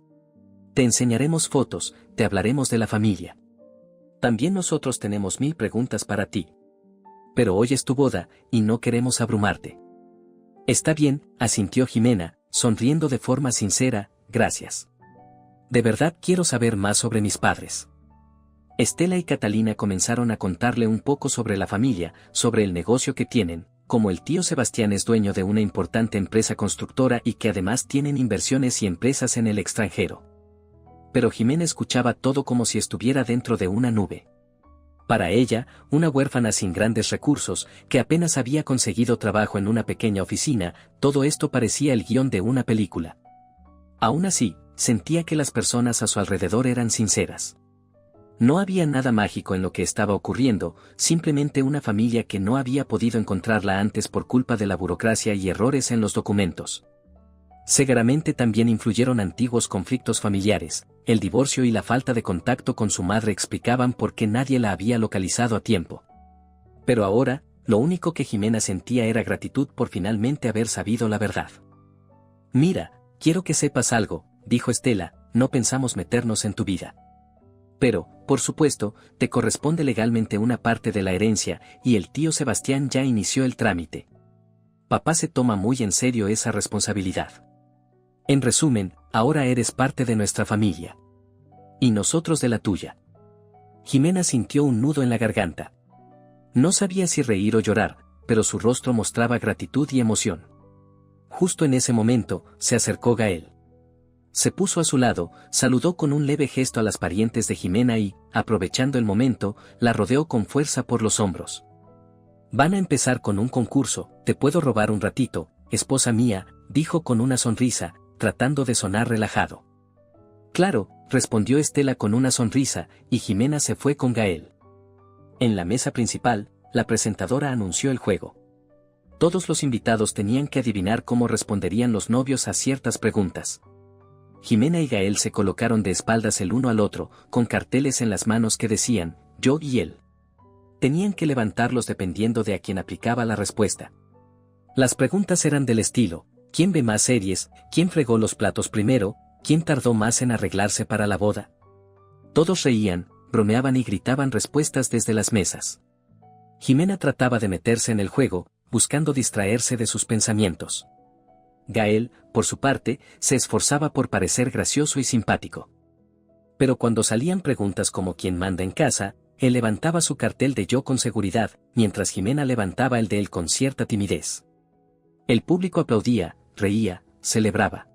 A: Te enseñaremos fotos, te hablaremos de la familia. También nosotros tenemos 1000 preguntas para ti. Pero hoy es tu boda, y no queremos abrumarte. Está bien, asintió Jimena, sonriendo de forma sincera, gracias. De verdad quiero saber más sobre mis padres. Estela y Catalina comenzaron a contarle un poco sobre la familia, sobre el negocio que tienen, como el tío Sebastián es dueño de una importante empresa constructora y que además tienen inversiones y empresas en el extranjero. Pero Jimena escuchaba todo como si estuviera dentro de una nube. Para ella, una huérfana sin grandes recursos, que apenas había conseguido trabajo en una pequeña oficina, todo esto parecía el guión de una película. Aún así, sentía que las personas a su alrededor eran sinceras. No había nada mágico en lo que estaba ocurriendo, simplemente una familia que no había podido encontrarla antes por culpa de la burocracia y errores en los documentos. Seguramente también influyeron antiguos conflictos familiares, el divorcio y la falta de contacto con su madre explicaban por qué nadie la había localizado a tiempo. Pero ahora, lo único que Jimena sentía era gratitud por finalmente haber sabido la verdad. Mira, quiero que sepas algo, dijo Estela, no pensamos meternos en tu vida. Pero, por supuesto, te corresponde legalmente una parte de la herencia, y el tío Sebastián ya inició el trámite. Papá se toma muy en serio esa responsabilidad. En resumen, ahora eres parte de nuestra familia. Y nosotros de la tuya. Jimena sintió un nudo en la garganta. No sabía si reír o llorar, pero su rostro mostraba gratitud y emoción. Justo en ese momento, se acercó Gael. Se puso a su lado, saludó con un leve gesto a las parientes de Jimena y, aprovechando el momento, la rodeó con fuerza por los hombros. Van a empezar con un concurso, ¿te puedo robar un ratito, esposa mía?, dijo con una sonrisa, tratando de sonar relajado. Claro, respondió Estela con una sonrisa, y Jimena se fue con Gael. En la mesa principal, la presentadora anunció el juego. Todos los invitados tenían que adivinar cómo responderían los novios a ciertas preguntas. Jimena y Gael se colocaron de espaldas el uno al otro, con carteles en las manos que decían, yo y él. Tenían que levantarlos dependiendo de a quién aplicaba la respuesta. Las preguntas eran del estilo, ¿quién ve más series? ¿Quién fregó los platos primero? ¿Quién tardó más en arreglarse para la boda? Todos reían, bromeaban y gritaban respuestas desde las mesas. Jimena trataba de meterse en el juego, buscando distraerse de sus pensamientos. Gael, por su parte, se esforzaba por parecer gracioso y simpático. Pero cuando salían preguntas como ¿quién manda en casa?, él levantaba su cartel de yo con seguridad, mientras Jimena levantaba el de él con cierta timidez. El público aplaudía, reía, celebraba.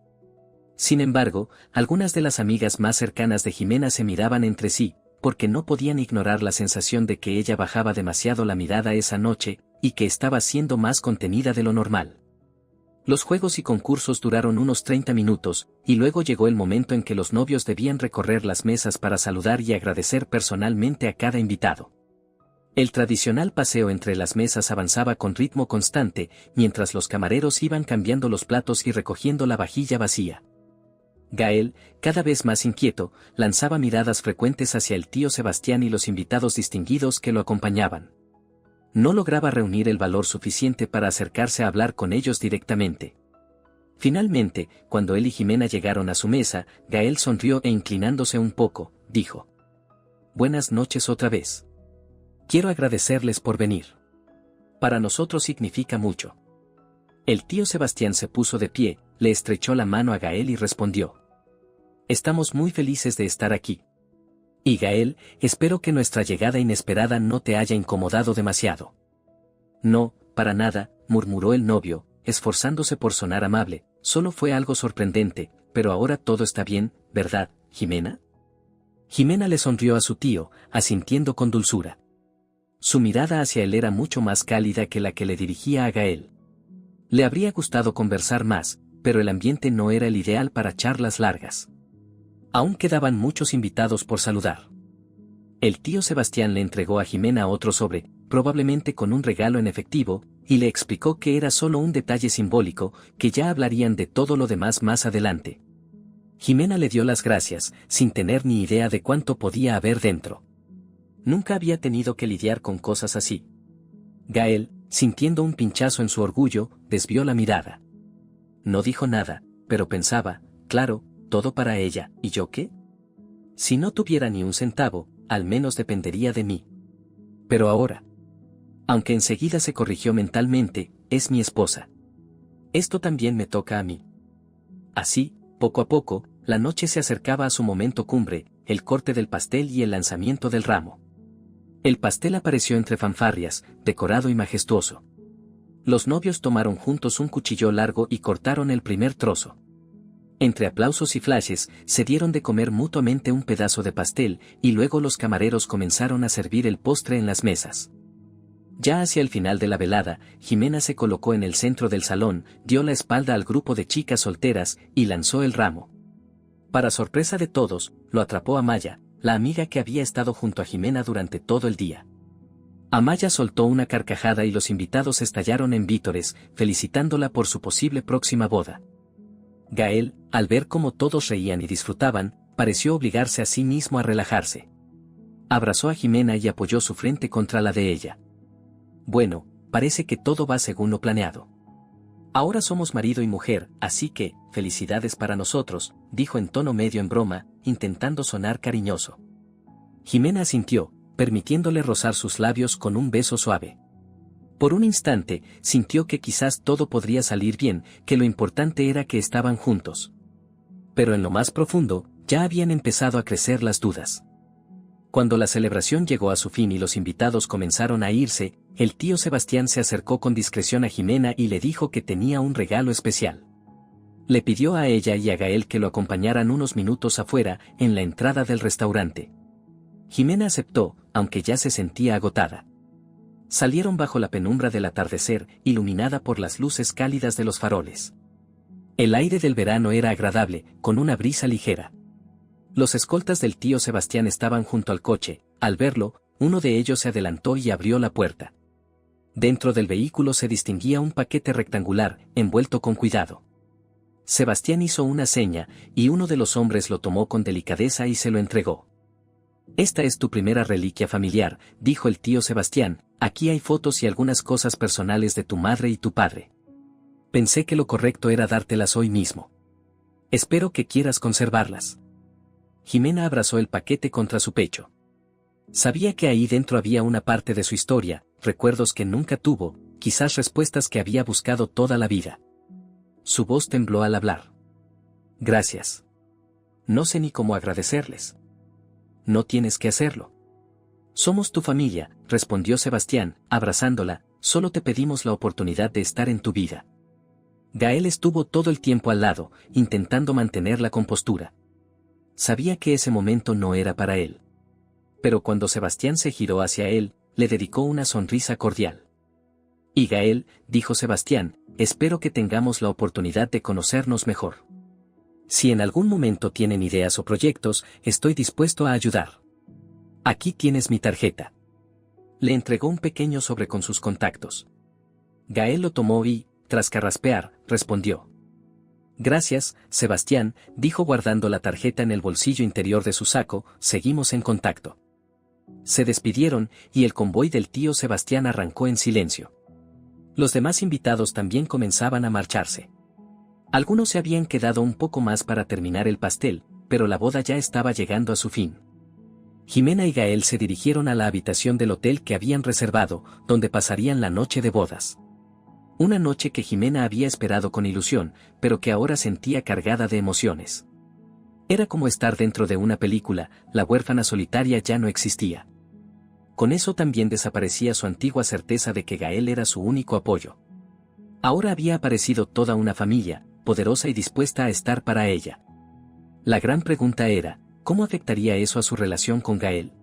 A: Sin embargo, algunas de las amigas más cercanas de Jimena se miraban entre sí, porque no podían ignorar la sensación de que ella bajaba demasiado la mirada esa noche, y que estaba siendo más contenida de lo normal. Los juegos y concursos duraron unos 30 minutos, y luego llegó el momento en que los novios debían recorrer las mesas para saludar y agradecer personalmente a cada invitado. El tradicional paseo entre las mesas avanzaba con ritmo constante, mientras los camareros iban cambiando los platos y recogiendo la vajilla vacía. Gael, cada vez más inquieto, lanzaba miradas frecuentes hacia el tío Sebastián y los invitados distinguidos que lo acompañaban. No lograba reunir el valor suficiente para acercarse a hablar con ellos directamente. Finalmente, cuando él y Jimena llegaron a su mesa, Gael sonrió e inclinándose un poco, dijo: Buenas noches otra vez. Quiero agradecerles por venir. Para nosotros significa mucho. El tío Sebastián se puso de pie, le estrechó la mano a Gael y respondió: Estamos muy felices de estar aquí. Y Gael, espero que nuestra llegada inesperada no te haya incomodado demasiado. No, para nada, murmuró el novio, esforzándose por sonar amable, solo fue algo sorprendente, pero ahora todo está bien, ¿verdad, Jimena? Jimena le sonrió a su tío, asintiendo con dulzura. Su mirada hacia él era mucho más cálida que la que le dirigía a Gael. Le habría gustado conversar más, pero el ambiente no era el ideal para charlas largas. Aún quedaban muchos invitados por saludar. El tío Sebastián le entregó a Jimena otro sobre, probablemente con un regalo en efectivo, y le explicó que era solo un detalle simbólico, que ya hablarían de todo lo demás más adelante. Jimena le dio las gracias, sin tener ni idea de cuánto podía haber dentro. Nunca había tenido que lidiar con cosas así. Gael, sintiendo un pinchazo en su orgullo, desvió la mirada. No dijo nada, pero pensaba, claro, todo para ella, ¿y yo qué? Si no tuviera ni un centavo, al menos dependería de mí. Pero ahora. Aunque enseguida se corrigió mentalmente, es mi esposa. Esto también me toca a mí. Así, poco a poco, la noche se acercaba a su momento cumbre, el corte del pastel y el lanzamiento del ramo. El pastel apareció entre fanfarrias, decorado y majestuoso. Los novios tomaron juntos un cuchillo largo y cortaron el primer trozo. Entre aplausos y flashes, se dieron de comer mutuamente un pedazo de pastel, y luego los camareros comenzaron a servir el postre en las mesas. Ya hacia el final de la velada, Jimena se colocó en el centro del salón, dio la espalda al grupo de chicas solteras, y lanzó el ramo. Para sorpresa de todos, lo atrapó Amaya, la amiga que había estado junto a Jimena durante todo el día. Amaya soltó una carcajada y los invitados estallaron en vítores, felicitándola por su posible próxima boda. Gael, al ver cómo todos reían y disfrutaban, pareció obligarse a sí mismo a relajarse. Abrazó a Jimena y apoyó su frente contra la de ella. Bueno, parece que todo va según lo planeado. Ahora somos marido y mujer, así que, felicidades para nosotros, dijo en tono medio en broma, intentando sonar cariñoso. Jimena asintió, permitiéndole rozar sus labios con un beso suave. Por un instante, sintió que quizás todo podría salir bien, que lo importante era que estaban juntos. Pero en lo más profundo, ya habían empezado a crecer las dudas. Cuando la celebración llegó a su fin y los invitados comenzaron a irse, el tío Sebastián se acercó con discreción a Jimena y le dijo que tenía un regalo especial. Le pidió a ella y a Gael que lo acompañaran unos minutos afuera, en la entrada del restaurante. Jimena aceptó, aunque ya se sentía agotada. Salieron bajo la penumbra del atardecer, iluminada por las luces cálidas de los faroles. El aire del verano era agradable, con una brisa ligera. Los escoltas del tío Sebastián estaban junto al coche. Al verlo, uno de ellos se adelantó y abrió la puerta. Dentro del vehículo se distinguía un paquete rectangular, envuelto con cuidado. Sebastián hizo una seña, y uno de los hombres lo tomó con delicadeza y se lo entregó. Esta es tu primera reliquia familiar, dijo el tío Sebastián, aquí hay fotos y algunas cosas personales de tu madre y tu padre. Pensé que lo correcto era dártelas hoy mismo. Espero que quieras conservarlas. Jimena abrazó el paquete contra su pecho. Sabía que ahí dentro había una parte de su historia, recuerdos que nunca tuvo, quizás respuestas que había buscado toda la vida. Su voz tembló al hablar. Gracias. No sé ni cómo agradecerles. No tienes que hacerlo. Somos tu familia, respondió Sebastián, abrazándola, solo te pedimos la oportunidad de estar en tu vida. Gael estuvo todo el tiempo al lado, intentando mantener la compostura. Sabía que ese momento no era para él. Pero cuando Sebastián se giró hacia él, le dedicó una sonrisa cordial. Y Gael, dijo Sebastián, espero que tengamos la oportunidad de conocernos mejor. Si en algún momento tienen ideas o proyectos, estoy dispuesto a ayudar. Aquí tienes mi tarjeta. Le entregó un pequeño sobre con sus contactos. Gael lo tomó y, tras carraspear, respondió. Gracias, Sebastián, dijo guardando la tarjeta en el bolsillo interior de su saco, seguimos en contacto. Se despidieron, y el convoy del tío Sebastián arrancó en silencio. Los demás invitados también comenzaban a marcharse. Algunos se habían quedado un poco más para terminar el pastel, pero la boda ya estaba llegando a su fin. Jimena y Gael se dirigieron a la habitación del hotel que habían reservado, donde pasarían la noche de bodas. Una noche que Jimena había esperado con ilusión, pero que ahora sentía cargada de emociones. Era como estar dentro de una película, la huérfana solitaria ya no existía. Con eso también desaparecía su antigua certeza de que Gael era su único apoyo. Ahora había aparecido toda una familia, poderosa y dispuesta a estar para ella. La gran pregunta era, ¿cómo afectaría eso a su relación con Gael?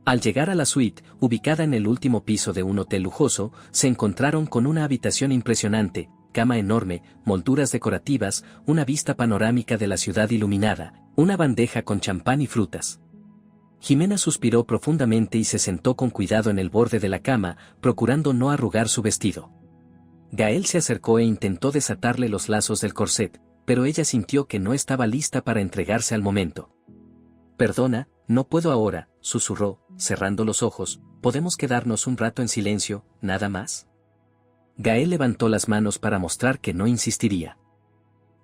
A: Al llegar a la suite, ubicada en el último piso de un hotel lujoso, se encontraron con una habitación impresionante, cama enorme, molduras decorativas, una vista panorámica de la ciudad iluminada, una bandeja con champán y frutas. Jimena suspiró profundamente y se sentó con cuidado en el borde de la cama, procurando no arrugar su vestido. Gael se acercó e intentó desatarle los lazos del corset, pero ella sintió que no estaba lista para entregarse al momento. Perdona, no puedo ahora, susurró, cerrando los ojos, ¿podemos quedarnos un rato en silencio, nada más? Gael levantó las manos para mostrar que no insistiría.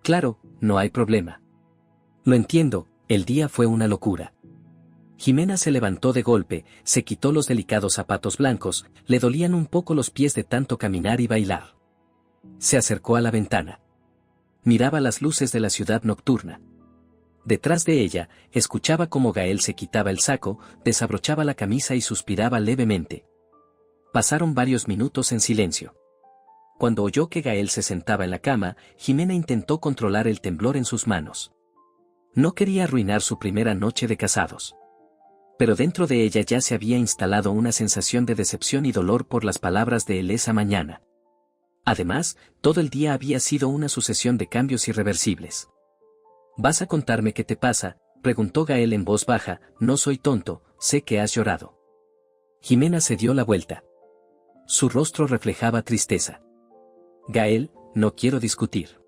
A: Claro, no hay problema. Lo entiendo, el día fue una locura. Jimena se levantó de golpe, se quitó los delicados zapatos blancos, le dolían un poco los pies de tanto caminar y bailar. Se acercó a la ventana. Miraba las luces de la ciudad nocturna. Detrás de ella, escuchaba cómo Gael se quitaba el saco, desabrochaba la camisa y suspiraba levemente. Pasaron varios minutos en silencio. Cuando oyó que Gael se sentaba en la cama, Jimena intentó controlar el temblor en sus manos. No quería arruinar su primera noche de casados. Pero dentro de ella ya se había instalado una sensación de decepción y dolor por las palabras de él esa mañana. Además, todo el día había sido una sucesión de cambios irreversibles. ¿Vas a contarme qué te pasa?, preguntó Gael en voz baja. No soy tonto, sé que has llorado. Jimena se dio la vuelta. Su rostro reflejaba tristeza. Gael, no quiero discutir.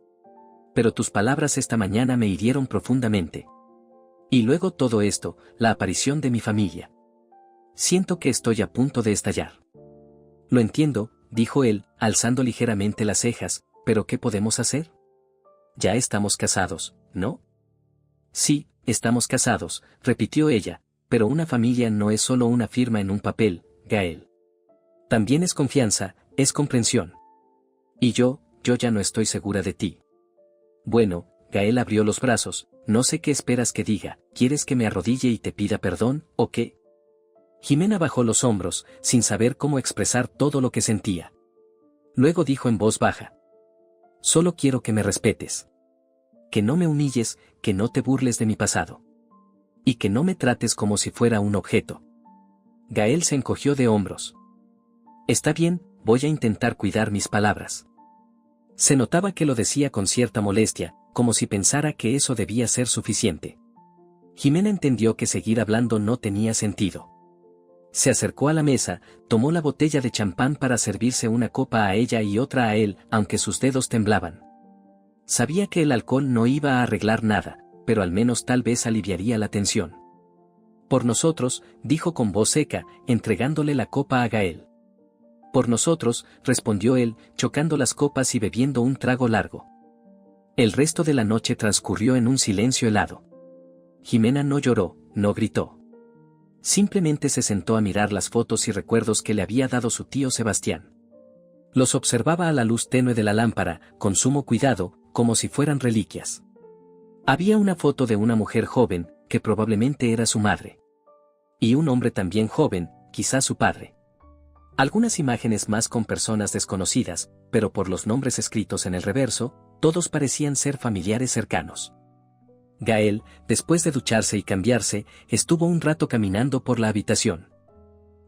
A: Pero tus palabras esta mañana me hirieron profundamente. Y luego todo esto, la aparición de mi familia. Siento que estoy a punto de estallar. Lo entiendo, dijo él, alzando ligeramente las cejas, pero ¿qué podemos hacer? Ya estamos casados, ¿no? Sí, estamos casados, repitió ella, pero una familia no es solo una firma en un papel, Gael. También es confianza, es comprensión. Y yo ya no estoy segura de ti. Bueno, Gael abrió los brazos, no sé qué esperas que diga, ¿quieres que me arrodille y te pida perdón, o qué? Jimena bajó los hombros, sin saber cómo expresar todo lo que sentía. Luego dijo en voz baja. Solo quiero que me respetes. Que no me humilles, que no te burles de mi pasado. Y que no me trates como si fuera un objeto. Gael se encogió de hombros. Está bien, voy a intentar cuidar mis palabras. Se notaba que lo decía con cierta molestia, como si pensara que eso debía ser suficiente. Jimena entendió que seguir hablando no tenía sentido. Se acercó a la mesa, tomó la botella de champán para servirse una copa a ella y otra a él, aunque sus dedos temblaban. Sabía que el alcohol no iba a arreglar nada, pero al menos tal vez aliviaría la tensión. Por nosotros, dijo con voz seca, entregándole la copa a Gael. Por nosotros, respondió él, chocando las copas y bebiendo un trago largo. El resto de la noche transcurrió en un silencio helado. Jimena no lloró, no gritó. Simplemente se sentó a mirar las fotos y recuerdos que le había dado su tío Sebastián. Los observaba a la luz tenue de la lámpara, con sumo cuidado, como si fueran reliquias. Había una foto de una mujer joven, que probablemente era su madre. Y un hombre también joven, quizás su padre. Algunas imágenes más con personas desconocidas, pero por los nombres escritos en el reverso, todos parecían ser familiares cercanos. Gael, después de ducharse y cambiarse, estuvo un rato caminando por la habitación.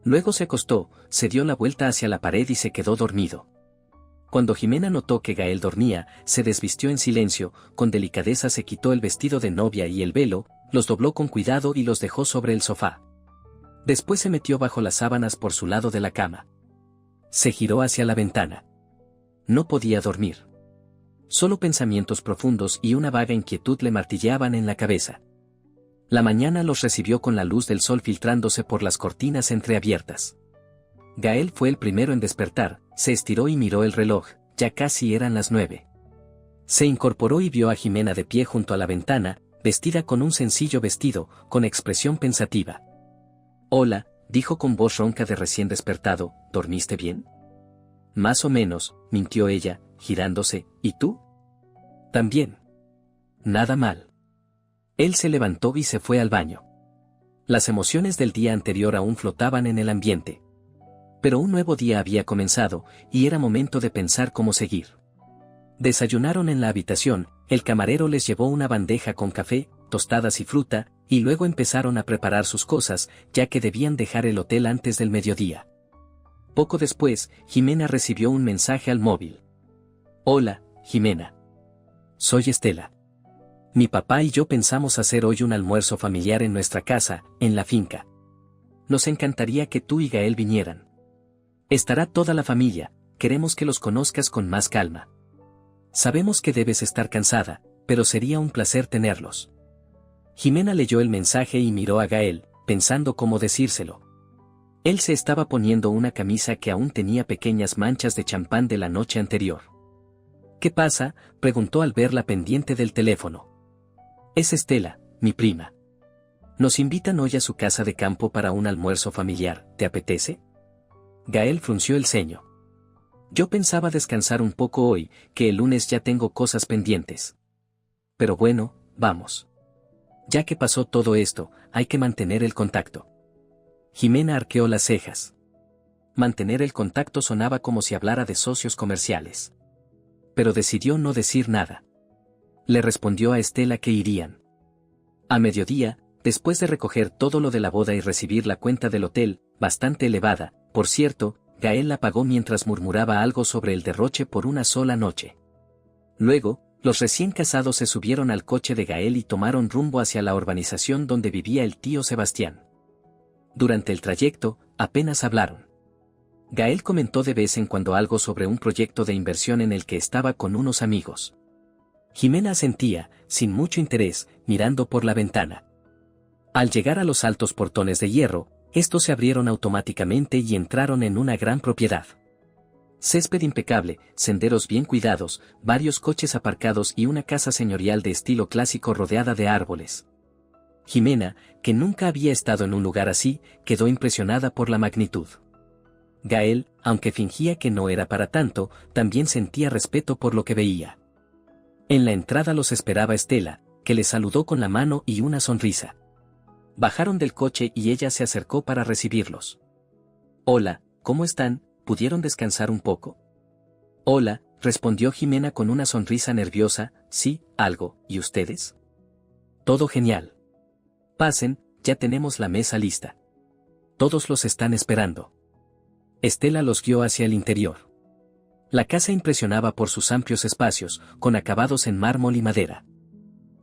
A: Luego se acostó, se dio la vuelta hacia la pared y se quedó dormido. Cuando Jimena notó que Gael dormía, se desvistió en silencio, con delicadeza se quitó el vestido de novia y el velo, los dobló con cuidado y los dejó sobre el sofá. Después se metió bajo las sábanas por su lado de la cama. Se giró hacia la ventana. No podía dormir. Solo pensamientos profundos y una vaga inquietud le martilleaban en la cabeza. La mañana los recibió con la luz del sol filtrándose por las cortinas entreabiertas. Gael fue el primero en despertar, se estiró y miró el reloj, ya casi eran las 9. Se incorporó y vio a Jimena de pie junto a la ventana, vestida con un sencillo vestido, con expresión pensativa. Hola, dijo con voz ronca de recién despertado, ¿dormiste bien? Más o menos, mintió ella, girándose, ¿y tú? También. Nada mal. Él se levantó y se fue al baño. Las emociones del día anterior aún flotaban en el ambiente. Pero un nuevo día había comenzado, y era momento de pensar cómo seguir. Desayunaron en la habitación, el camarero les llevó una bandeja con café, tostadas y fruta, y luego empezaron a preparar sus cosas, ya que debían dejar el hotel antes del mediodía. Poco después, Jimena recibió un mensaje al móvil. Hola, Jimena. Soy Estela. Mi papá y yo pensamos hacer hoy un almuerzo familiar en nuestra casa, en la finca. Nos encantaría que tú y Gael vinieran. Estará toda la familia, queremos que los conozcas con más calma. Sabemos que debes estar cansada, pero sería un placer tenerlos. Jimena leyó el mensaje y miró a Gael, pensando cómo decírselo. Él se estaba poniendo una camisa que aún tenía pequeñas manchas de champán de la noche anterior. ¿Qué pasa?, preguntó al ver la pendiente del teléfono. Es Estela, mi prima. Nos invitan hoy a su casa de campo para un almuerzo familiar, ¿te apetece? Gael frunció el ceño. Yo pensaba descansar un poco hoy, que el lunes ya tengo cosas pendientes. Pero bueno, vamos. Ya que pasó todo esto, hay que mantener el contacto. Jimena arqueó las cejas. Mantener el contacto sonaba como si hablara de socios comerciales. Pero decidió no decir nada. Le respondió a Estela que irían. A mediodía, después de recoger todo lo de la boda y recibir la cuenta del hotel, bastante elevada, por cierto, Gael la pagó mientras murmuraba algo sobre el derroche por una sola noche. Luego, los recién casados se subieron al coche de Gael y tomaron rumbo hacia la urbanización donde vivía el tío Sebastián. Durante el trayecto, apenas hablaron. Gael comentó de vez en cuando algo sobre un proyecto de inversión en el que estaba con unos amigos. Jimena asentía, sin mucho interés, mirando por la ventana. Al llegar a los altos portones de hierro, estos se abrieron automáticamente y entraron en una gran propiedad. Césped impecable, senderos bien cuidados, varios coches aparcados y una casa señorial de estilo clásico rodeada de árboles. Jimena, que nunca había estado en un lugar así, quedó impresionada por la magnitud. Gael, aunque fingía que no era para tanto, también sentía respeto por lo que veía. En la entrada los esperaba Estela, que le saludó con la mano y una sonrisa. Bajaron del coche y ella se acercó para recibirlos. Hola, ¿cómo están? ¿Pudieron descansar un poco? Hola, respondió Jimena con una sonrisa nerviosa, sí, algo, ¿y ustedes? Todo genial. Pasen, ya tenemos la mesa lista. Todos los están esperando. Estela los guió hacia el interior. La casa impresionaba por sus amplios espacios, con acabados en mármol y madera.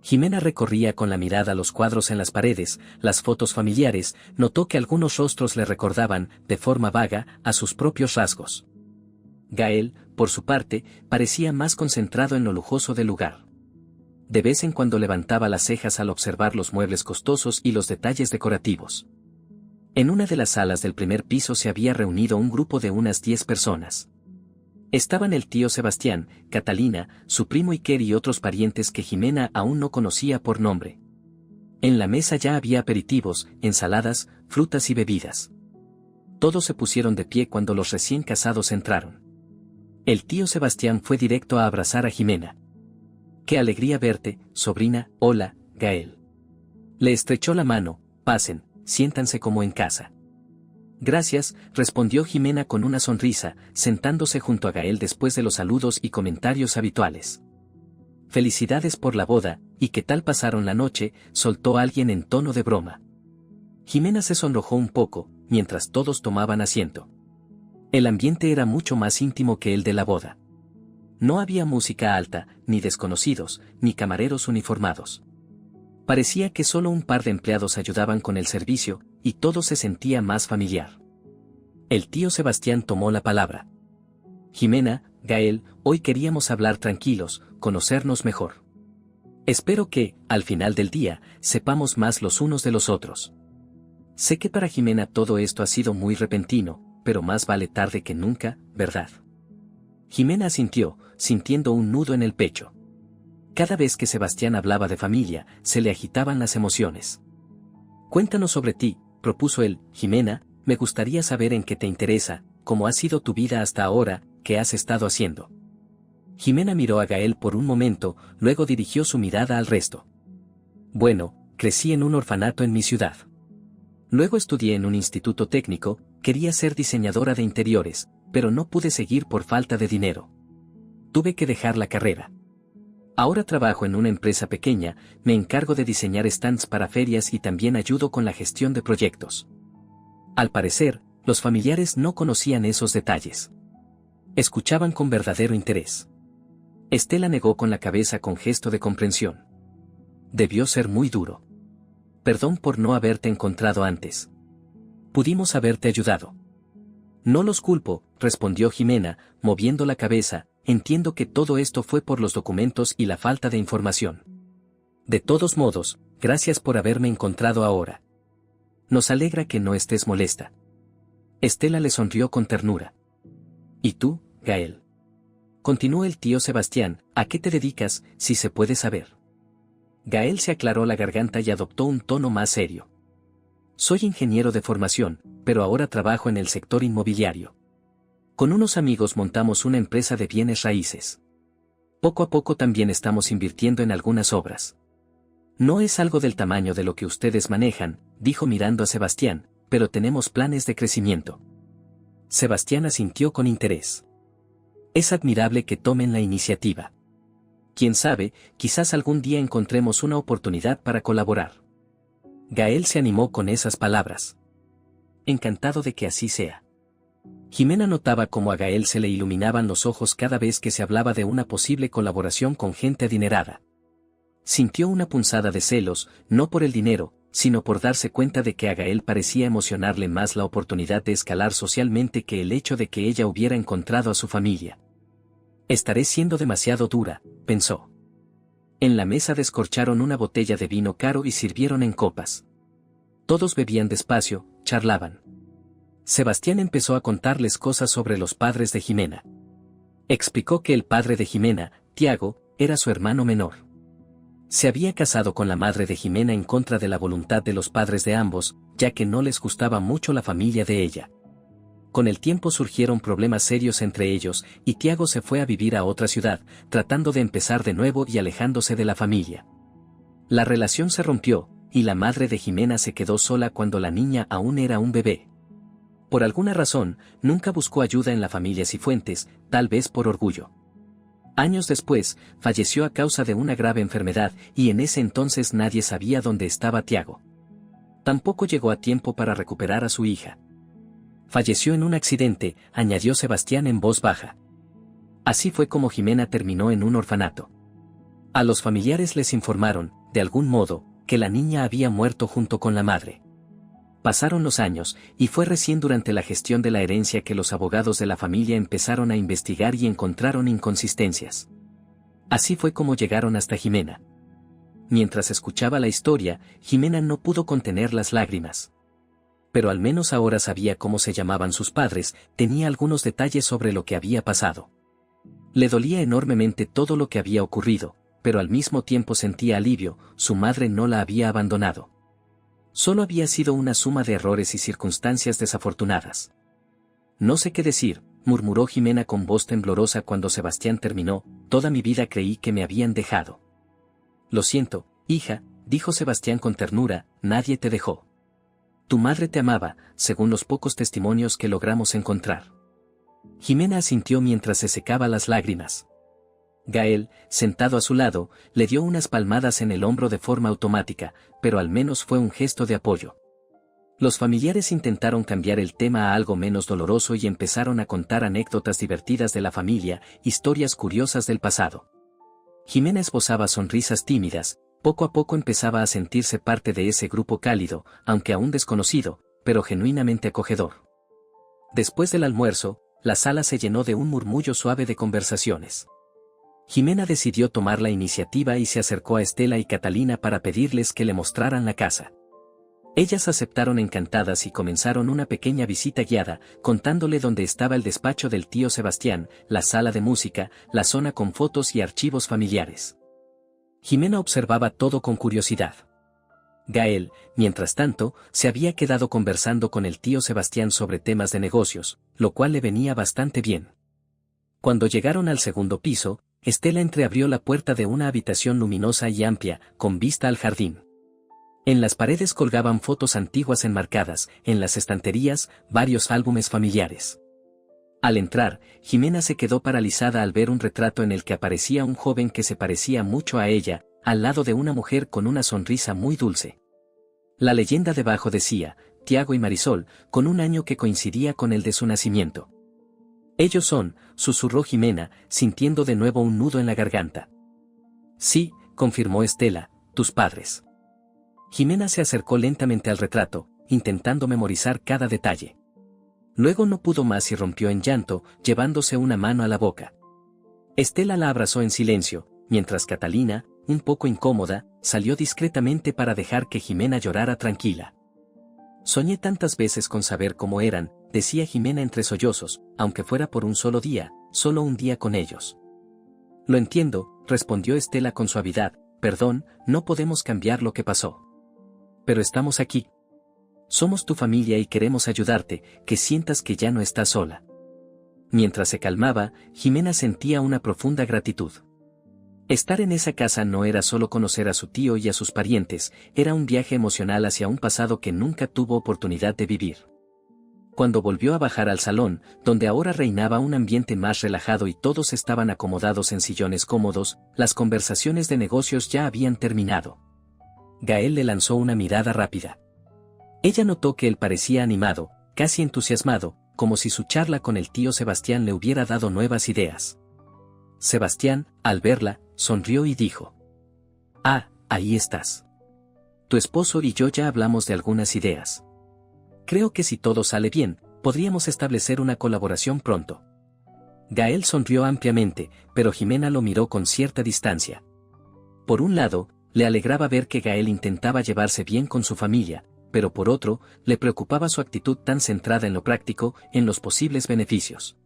A: Jimena recorría con la mirada los cuadros en las paredes, las fotos familiares, notó que algunos rostros le recordaban, de forma vaga, a sus propios rasgos. Gael, por su parte, parecía más concentrado en lo lujoso del lugar. De vez en cuando levantaba las cejas al observar los muebles costosos y los detalles decorativos. En una de las salas del primer piso se había reunido un grupo de unas 10 personas. Estaban el tío Sebastián, Catalina, su primo Iker y otros parientes que Jimena aún no conocía por nombre. En la mesa ya había aperitivos, ensaladas, frutas y bebidas. Todos se pusieron de pie cuando los recién casados entraron. El tío Sebastián fue directo a abrazar a Jimena. «Qué alegría verte, sobrina, hola, Gael». Le estrechó la mano, «Pasen, siéntanse como en casa». «Gracias», respondió Jimena con una sonrisa, sentándose junto a Gael después de los saludos y comentarios habituales. «Felicidades por la boda, ¿y qué tal pasaron la noche?», soltó alguien en tono de broma. Jimena se sonrojó un poco, mientras todos tomaban asiento. El ambiente era mucho más íntimo que el de la boda. No había música alta, ni desconocidos, ni camareros uniformados. Parecía que solo un par de empleados ayudaban con el servicio, y todo se sentía más familiar. El tío Sebastián tomó la palabra. «Jimena, Gael, hoy queríamos hablar tranquilos, conocernos mejor. Espero que, al final del día, sepamos más los unos de los otros. Sé que para Jimena todo esto ha sido muy repentino, pero más vale tarde que nunca, ¿verdad?». Jimena asintió, sintiendo un nudo en el pecho. Cada vez que Sebastián hablaba de familia, se le agitaban las emociones. «Cuéntanos sobre ti», propuso él. «Jimena, me gustaría saber en qué te interesa, cómo ha sido tu vida hasta ahora, qué has estado haciendo». Jimena miró a Gael por un momento, luego dirigió su mirada al resto. «Bueno, crecí en un orfanato en mi ciudad. Luego estudié en un instituto técnico, quería ser diseñadora de interiores, pero no pude seguir por falta de dinero. Tuve que dejar la carrera. Ahora trabajo en una empresa pequeña, me encargo de diseñar stands para ferias y también ayudo con la gestión de proyectos». Al parecer, los familiares no conocían esos detalles. Escuchaban con verdadero interés. Estela negó con la cabeza con gesto de comprensión. «Debió ser muy duro. Perdón por no haberte encontrado antes. Pudimos haberte ayudado». No los culpo, respondió Jimena, moviendo la cabeza, entiendo que todo esto fue por los documentos y la falta de información. De todos modos, gracias por haberme encontrado ahora. Nos alegra que no estés molesta. Estela le sonrió con ternura. ¿Y tú, Gael? Continuó el tío Sebastián, ¿a qué te dedicas, si se puede saber? Gael se aclaró la garganta y adoptó un tono más serio. Soy ingeniero de formación, pero ahora trabajo en el sector inmobiliario. Con unos amigos montamos una empresa de bienes raíces. Poco a poco también estamos invirtiendo en algunas obras. No es algo del tamaño de lo que ustedes manejan, dijo mirando a Sebastián, pero tenemos planes de crecimiento. Sebastián asintió con interés. Es admirable que tomen la iniciativa. Quién sabe, quizás algún día encontremos una oportunidad para colaborar. Gael se animó con esas palabras. Encantado de que así sea. Jimena notaba cómo a Gael se le iluminaban los ojos cada vez que se hablaba de una posible colaboración con gente adinerada. Sintió una punzada de celos, no por el dinero, sino por darse cuenta de que a Gael parecía emocionarle más la oportunidad de escalar socialmente que el hecho de que ella hubiera encontrado a su familia. Estaré siendo demasiado dura, pensó. En la mesa descorcharon una botella de vino caro y sirvieron en copas. Todos bebían despacio, charlaban. Sebastián empezó a contarles cosas sobre los padres de Jimena. Explicó que el padre de Jimena, Tiago, era su hermano menor. Se había casado con la madre de Jimena en contra de la voluntad de los padres de ambos, ya que no les gustaba mucho la familia de ella. Con el tiempo surgieron problemas serios entre ellos, y Tiago se fue a vivir a otra ciudad, tratando de empezar de nuevo y alejándose de la familia. La relación se rompió, y la madre de Jimena se quedó sola cuando la niña aún era un bebé. Por alguna razón, nunca buscó ayuda en la familia Cifuentes, tal vez por orgullo. Años después, falleció a causa de una grave enfermedad, y en ese entonces nadie sabía dónde estaba Tiago. Tampoco llegó a tiempo para recuperar a su hija. Falleció en un accidente, añadió Sebastián en voz baja. Así fue como Jimena terminó en un orfanato. A los familiares les informaron, de algún modo, que la niña había muerto junto con la madre. Pasaron los años, y fue recién durante la gestión de la herencia que los abogados de la familia empezaron a investigar y encontraron inconsistencias. Así fue como llegaron hasta Jimena. Mientras escuchaba la historia, Jimena no pudo contener las lágrimas. Pero al menos ahora sabía cómo se llamaban sus padres, tenía algunos detalles sobre lo que había pasado. Le dolía enormemente todo lo que había ocurrido, pero al mismo tiempo sentía alivio, su madre no la había abandonado. Solo había sido una suma de errores y circunstancias desafortunadas. No sé qué decir, murmuró Jimena con voz temblorosa cuando Sebastián terminó, toda mi vida creí que me habían dejado. Lo siento, hija, dijo Sebastián con ternura, nadie te dejó. Tu madre te amaba, según los pocos testimonios que logramos encontrar. Jimena asintió mientras se secaba las lágrimas. Gael, sentado a su lado, le dio unas palmadas en el hombro de forma automática, pero al menos fue un gesto de apoyo. Los familiares intentaron cambiar el tema a algo menos doloroso y empezaron a contar anécdotas divertidas de la familia, historias curiosas del pasado. Jimena esbozaba sonrisas tímidas, poco a poco empezaba a sentirse parte de ese grupo cálido, aunque aún desconocido, pero genuinamente acogedor. Después del almuerzo, la sala se llenó de un murmullo suave de conversaciones. Jimena decidió tomar la iniciativa y se acercó a Estela y Catalina para pedirles que le mostraran la casa. Ellas aceptaron encantadas y comenzaron una pequeña visita guiada, contándole dónde estaba el despacho del tío Sebastián, la sala de música, la zona con fotos y archivos familiares. Jimena observaba todo con curiosidad. Gael, mientras tanto, se había quedado conversando con el tío Sebastián sobre temas de negocios, lo cual le venía bastante bien. Cuando llegaron al segundo piso, Estela entreabrió la puerta de una habitación luminosa y amplia, con vista al jardín. En las paredes colgaban fotos antiguas enmarcadas, en las estanterías, varios álbumes familiares. Al entrar, Jimena se quedó paralizada al ver un retrato en el que aparecía un joven que se parecía mucho a ella, al lado de una mujer con una sonrisa muy dulce. La leyenda debajo decía, Tiago y Marisol, con un año que coincidía con el de su nacimiento. Ellos son, susurró Jimena, sintiendo de nuevo un nudo en la garganta. Sí, confirmó Estela, tus padres. Jimena se acercó lentamente al retrato, intentando memorizar cada detalle. Luego no pudo más y rompió en llanto, llevándose una mano a la boca. Estela la abrazó en silencio, mientras Catalina, un poco incómoda, salió discretamente para dejar que Jimena llorara tranquila. Soñé tantas veces con saber cómo eran, decía Jimena entre sollozos, aunque fuera por un solo día, solo un día con ellos. Lo entiendo, respondió Estela con suavidad, perdón, no podemos cambiar lo que pasó. Pero estamos aquí. Somos tu familia y queremos ayudarte, que sientas que ya no estás sola. Mientras se calmaba, Jimena sentía una profunda gratitud. Estar en esa casa no era solo conocer a su tío y a sus parientes, era un viaje emocional hacia un pasado que nunca tuvo oportunidad de vivir. Cuando volvió a bajar al salón, donde ahora reinaba un ambiente más relajado y todos estaban acomodados en sillones cómodos, las conversaciones de negocios ya habían terminado. Gael le lanzó una mirada rápida. Ella notó que él parecía animado, casi entusiasmado, como si su charla con el tío Sebastián le hubiera dado nuevas ideas. Sebastián, al verla, sonrió y dijo: «Ah, ahí estás. Tu esposo y yo ya hablamos de algunas ideas. Creo que si todo sale bien, podríamos establecer una colaboración pronto». Gael sonrió ampliamente, pero Jimena lo miró con cierta distancia. Por un lado, le alegraba ver que Gael intentaba llevarse bien con su familia, pero por otro, le preocupaba su actitud tan centrada en lo práctico, en los posibles beneficios.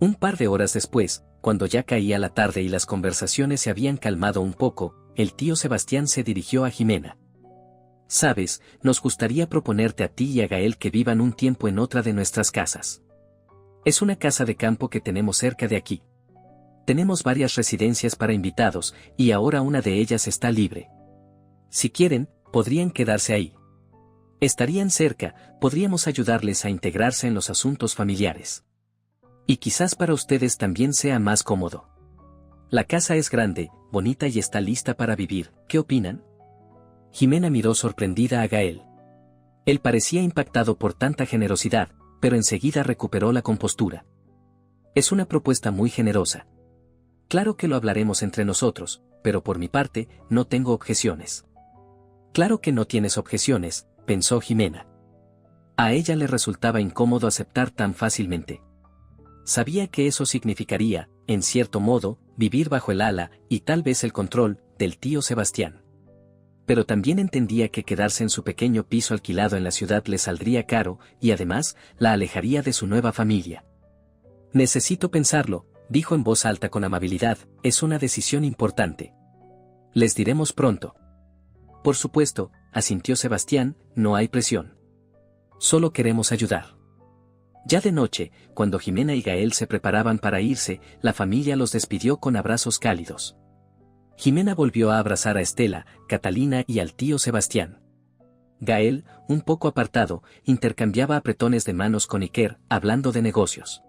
A: Un par de horas después, cuando ya caía la tarde y las conversaciones se habían calmado un poco, el tío Sebastián se dirigió a Jimena. «Sabes, nos gustaría proponerte a ti y a Gael que vivan un tiempo en otra de nuestras casas. Es una casa de campo que tenemos cerca de aquí. Tenemos varias residencias para invitados, y ahora una de ellas está libre. Si quieren, podrían quedarse ahí. Estarían cerca, podríamos ayudarles a integrarse en los asuntos familiares. Y quizás para ustedes también sea más cómodo. La casa es grande, bonita y está lista para vivir, ¿qué opinan?». Jimena miró sorprendida a Gael. Él parecía impactado por tanta generosidad, pero enseguida recuperó la compostura. «Es una propuesta muy generosa. Claro que lo hablaremos entre nosotros, pero por mi parte, no tengo objeciones». «Claro que no tienes objeciones», pensó Jimena. A ella le resultaba incómodo aceptar tan fácilmente. Sabía que eso significaría, en cierto modo, vivir bajo el ala, y tal vez el control, del tío Sebastián. Pero también entendía que quedarse en su pequeño piso alquilado en la ciudad le saldría caro, y además, la alejaría de su nueva familia. «Necesito pensarlo», dijo en voz alta con amabilidad, «es una decisión importante. Les diremos pronto». «Por supuesto», asintió Sebastián, «no hay presión. Solo queremos ayudar». Ya de noche, cuando Jimena y Gael se preparaban para irse, la familia los despidió con abrazos cálidos. Jimena volvió a abrazar a Estela, Catalina y al tío Sebastián. Gael, un poco apartado, intercambiaba apretones de manos con Iker, hablando de negocios.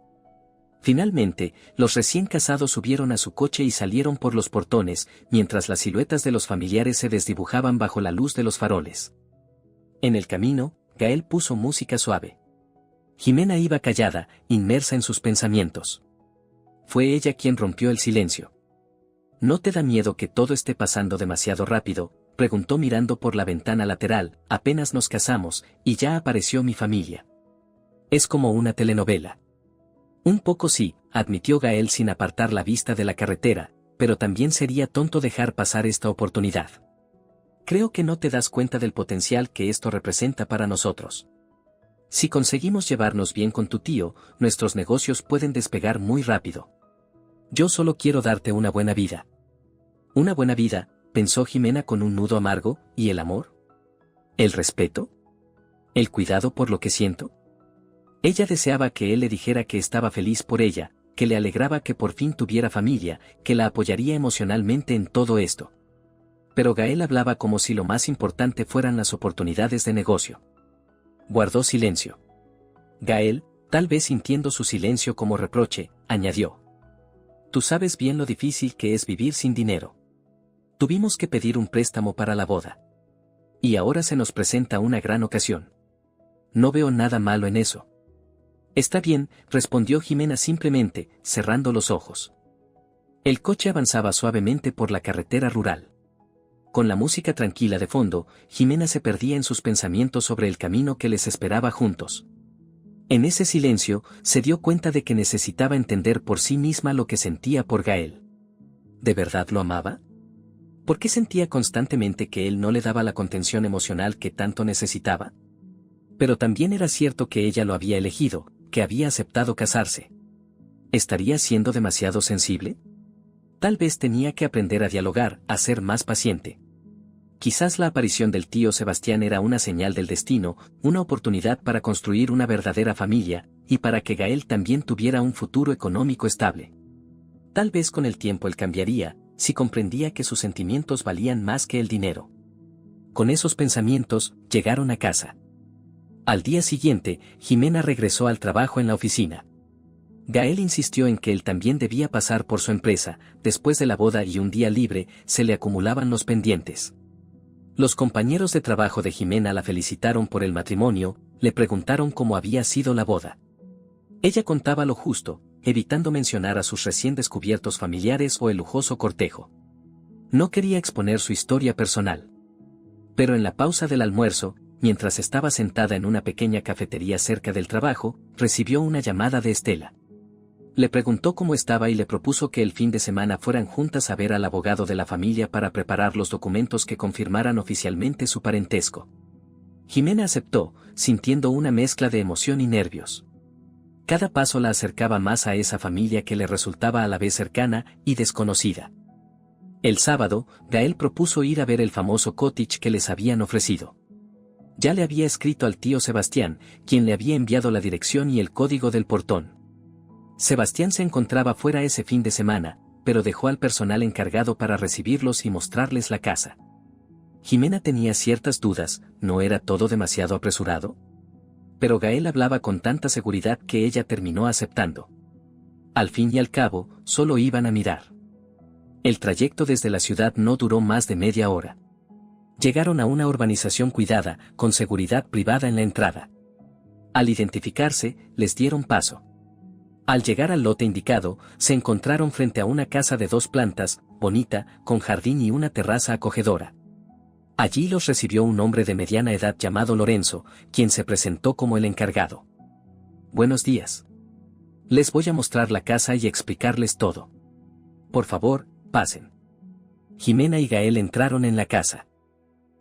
A: Finalmente, los recién casados subieron a su coche y salieron por los portones, mientras las siluetas de los familiares se desdibujaban bajo la luz de los faroles. En el camino, Gael puso música suave. Jimena iba callada, inmersa en sus pensamientos. Fue ella quien rompió el silencio. «¿No te da miedo que todo esté pasando demasiado rápido?», preguntó mirando por la ventana lateral. «Apenas nos casamos, y ya apareció mi familia. Es como una telenovela». «Un poco sí», admitió Gael sin apartar la vista de la carretera, «pero también sería tonto dejar pasar esta oportunidad. Creo que no te das cuenta del potencial que esto representa para nosotros. Si conseguimos llevarnos bien con tu tío, nuestros negocios pueden despegar muy rápido. Yo solo quiero darte una buena vida». «¿Una buena vida?», pensó Jimena con un nudo amargo, «¿y el amor? ¿El respeto? ¿El cuidado por lo que siento?». Ella deseaba que él le dijera que estaba feliz por ella, que le alegraba que por fin tuviera familia, que la apoyaría emocionalmente en todo esto. Pero Gael hablaba como si lo más importante fueran las oportunidades de negocio. Guardó silencio. Gael, tal vez sintiendo su silencio como reproche, añadió: «Tú sabes bien lo difícil que es vivir sin dinero. Tuvimos que pedir un préstamo para la boda. Y ahora se nos presenta una gran ocasión. No veo nada malo en eso». «Está bien», respondió Jimena simplemente, cerrando los ojos. El coche avanzaba suavemente por la carretera rural. Con la música tranquila de fondo, Jimena se perdía en sus pensamientos sobre el camino que les esperaba juntos. En ese silencio, se dio cuenta de que necesitaba entender por sí misma lo que sentía por Gael. ¿De verdad lo amaba? ¿Por qué sentía constantemente que él no le daba la contención emocional que tanto necesitaba? Pero también era cierto que ella lo había elegido, que había aceptado casarse. ¿Estaría siendo demasiado sensible? Tal vez tenía que aprender a dialogar, a ser más paciente. Quizás la aparición del tío Sebastián era una señal del destino, una oportunidad para construir una verdadera familia, y para que Gael también tuviera un futuro económico estable. Tal vez con el tiempo él cambiaría, si comprendía que sus sentimientos valían más que el dinero. Con esos pensamientos, llegaron a casa. Al día siguiente, Jimena regresó al trabajo en la oficina. Gael insistió en que él también debía pasar por su empresa, después de la boda y un día libre, se le acumulaban los pendientes. Los compañeros de trabajo de Jimena la felicitaron por el matrimonio, le preguntaron cómo había sido la boda. Ella contaba lo justo, evitando mencionar a sus recién descubiertos familiares o el lujoso cortejo. No quería exponer su historia personal. Pero en la pausa del almuerzo, mientras estaba sentada en una pequeña cafetería cerca del trabajo, recibió una llamada de Estela. Le preguntó cómo estaba y le propuso que el fin de semana fueran juntas a ver al abogado de la familia para preparar los documentos que confirmaran oficialmente su parentesco. Jimena aceptó, sintiendo una mezcla de emoción y nervios. Cada paso la acercaba más a esa familia que le resultaba a la vez cercana y desconocida. El sábado, Gael propuso ir a ver el famoso cottage que les habían ofrecido. Ya le había escrito al tío Sebastián, quien le había enviado la dirección y el código del portón. Sebastián se encontraba fuera ese fin de semana, pero dejó al personal encargado para recibirlos y mostrarles la casa. Jimena tenía ciertas dudas, ¿no era todo demasiado apresurado? Pero Gael hablaba con tanta seguridad que ella terminó aceptando. Al fin y al cabo, solo iban a mirar. El trayecto desde la ciudad no duró más de media hora. Llegaron a una urbanización cuidada, con seguridad privada en la entrada. Al identificarse, les dieron paso. Al llegar al lote indicado, se encontraron frente a una casa de 2 plantas, bonita, con jardín y una terraza acogedora. Allí los recibió un hombre de mediana edad llamado Lorenzo, quien se presentó como el encargado. Buenos días. Les voy a mostrar la casa y explicarles todo. Por favor, pasen. Jimena y Gael entraron en la casa.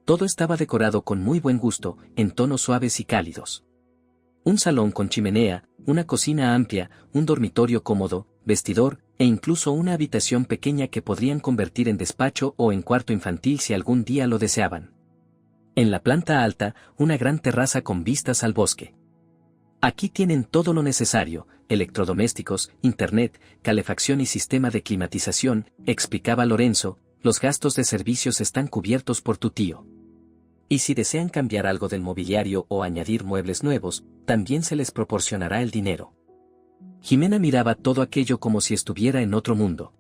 A: Todo estaba decorado con muy buen gusto, en tonos suaves y cálidos. Un salón con chimenea, una cocina amplia, un dormitorio cómodo, vestidor, e incluso una habitación pequeña que podrían convertir en despacho o en cuarto infantil si algún día lo deseaban. En la planta alta, una gran terraza con vistas al bosque. Aquí tienen todo lo necesario, electrodomésticos, internet, calefacción y sistema de climatización, explicaba Lorenzo, los gastos de servicios están cubiertos por tu tío. Y si desean cambiar algo del mobiliario o añadir muebles nuevos, también se les proporcionará el dinero. Jimena miraba todo aquello como si estuviera en otro mundo.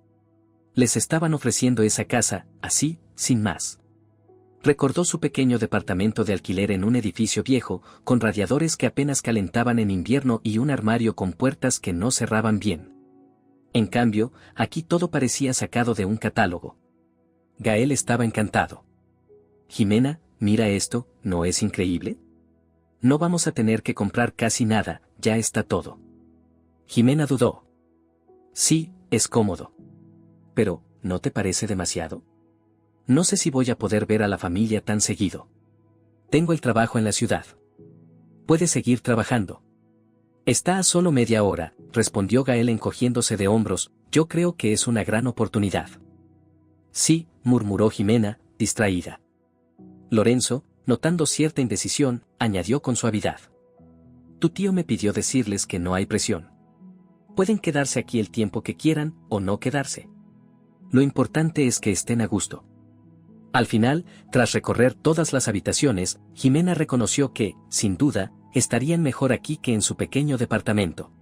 A: Les estaban ofreciendo esa casa, así, sin más. Recordó su pequeño departamento de alquiler en un edificio viejo, con radiadores que apenas calentaban en invierno y un armario con puertas que no cerraban bien. En cambio, aquí todo parecía sacado de un catálogo. Gael estaba encantado. Jimena, mira esto, ¿no es increíble? No vamos a tener que comprar casi nada, ya está todo. Jimena dudó. Sí, es cómodo. Pero, ¿no te parece demasiado? No sé si voy a poder ver a la familia tan seguido. Tengo el trabajo en la ciudad. Puedes seguir trabajando. Está a solo media hora, respondió Gael encogiéndose de hombros, yo creo que es una gran oportunidad. Sí, murmuró Jimena, distraída. Lorenzo, notando cierta indecisión, añadió con suavidad. Tu tío me pidió decirles que no hay presión. Pueden quedarse aquí el tiempo que quieran o no quedarse. Lo importante es que estén a gusto. Al final, tras recorrer todas las habitaciones, Jimena reconoció que, sin duda, estarían mejor aquí que en su pequeño departamento.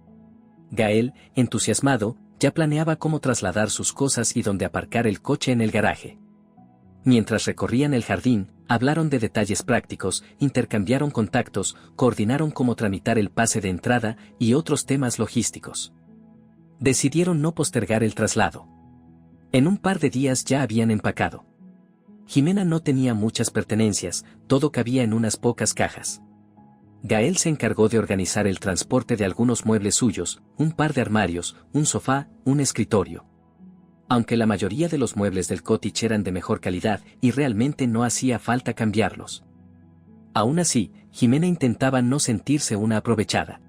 A: Gael, entusiasmado, ya planeaba cómo trasladar sus cosas y dónde aparcar el coche en el garaje. Mientras recorrían el jardín, hablaron de detalles prácticos, intercambiaron contactos, coordinaron cómo tramitar el pase de entrada y otros temas logísticos. Decidieron no postergar el traslado. En un par de días ya habían empacado. Jimena no tenía muchas pertenencias, todo cabía en unas pocas cajas. Gael se encargó de organizar el transporte de algunos muebles suyos, un par de armarios, un sofá, un escritorio. Aunque la mayoría de los muebles del cottage eran de mejor calidad y realmente no hacía falta cambiarlos. Aún así, Jimena intentaba no sentirse una aprovechada.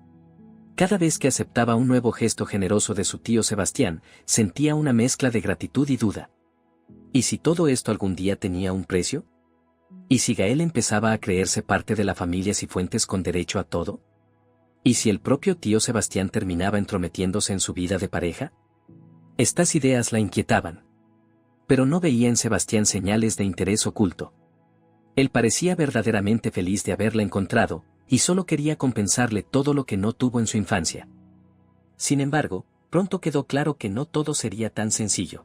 A: Cada vez que aceptaba un nuevo gesto generoso de su tío Sebastián, sentía una mezcla de gratitud y duda. ¿Y si todo esto algún día tenía un precio? ¿Y si Gael empezaba a creerse parte de la familia Cifuentes con derecho a todo? ¿Y si el propio tío Sebastián terminaba entrometiéndose en su vida de pareja? Estas ideas la inquietaban. Pero no veía en Sebastián señales de interés oculto. Él parecía verdaderamente feliz de haberla encontrado, y solo quería compensarle todo lo que no tuvo en su infancia. Sin embargo, pronto quedó claro que no todo sería tan sencillo.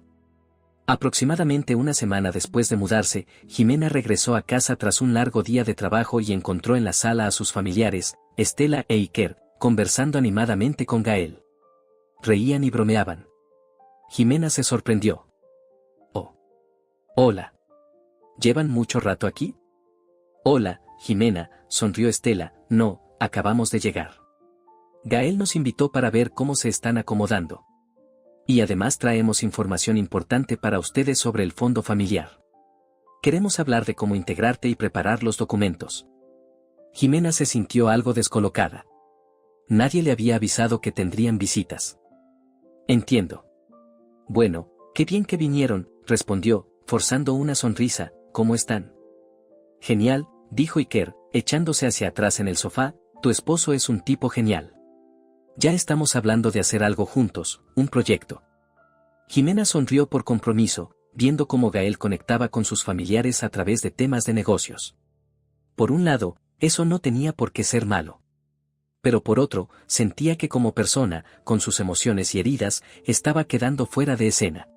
A: Aproximadamente una semana después de mudarse, Jimena regresó a casa tras un largo día de trabajo y encontró en la sala a sus familiares, Estela e Iker, conversando animadamente con Gael. Reían y bromeaban. Jimena se sorprendió. Oh. Hola. ¿Llevan mucho rato aquí? Hola, Jimena, sonrió Estela, no, acabamos de llegar. Gael nos invitó para ver cómo se están acomodando. Y además traemos información importante para ustedes sobre el fondo familiar. Queremos hablar de cómo integrarte y preparar los documentos. Jimena se sintió algo descolocada. Nadie le había avisado que tendrían visitas. Entiendo. Bueno, qué bien que vinieron, respondió, forzando una sonrisa, ¿cómo están? Genial, dijo Iker, echándose hacia atrás en el sofá, tu esposo es un tipo genial. Ya estamos hablando de hacer algo juntos, un proyecto. Jimena sonrió por compromiso, viendo cómo Gael conectaba con sus familiares a través de temas de negocios. Por un lado, eso no tenía por qué ser malo. Pero por otro, sentía que como persona, con sus emociones y heridas, estaba quedando fuera de escena.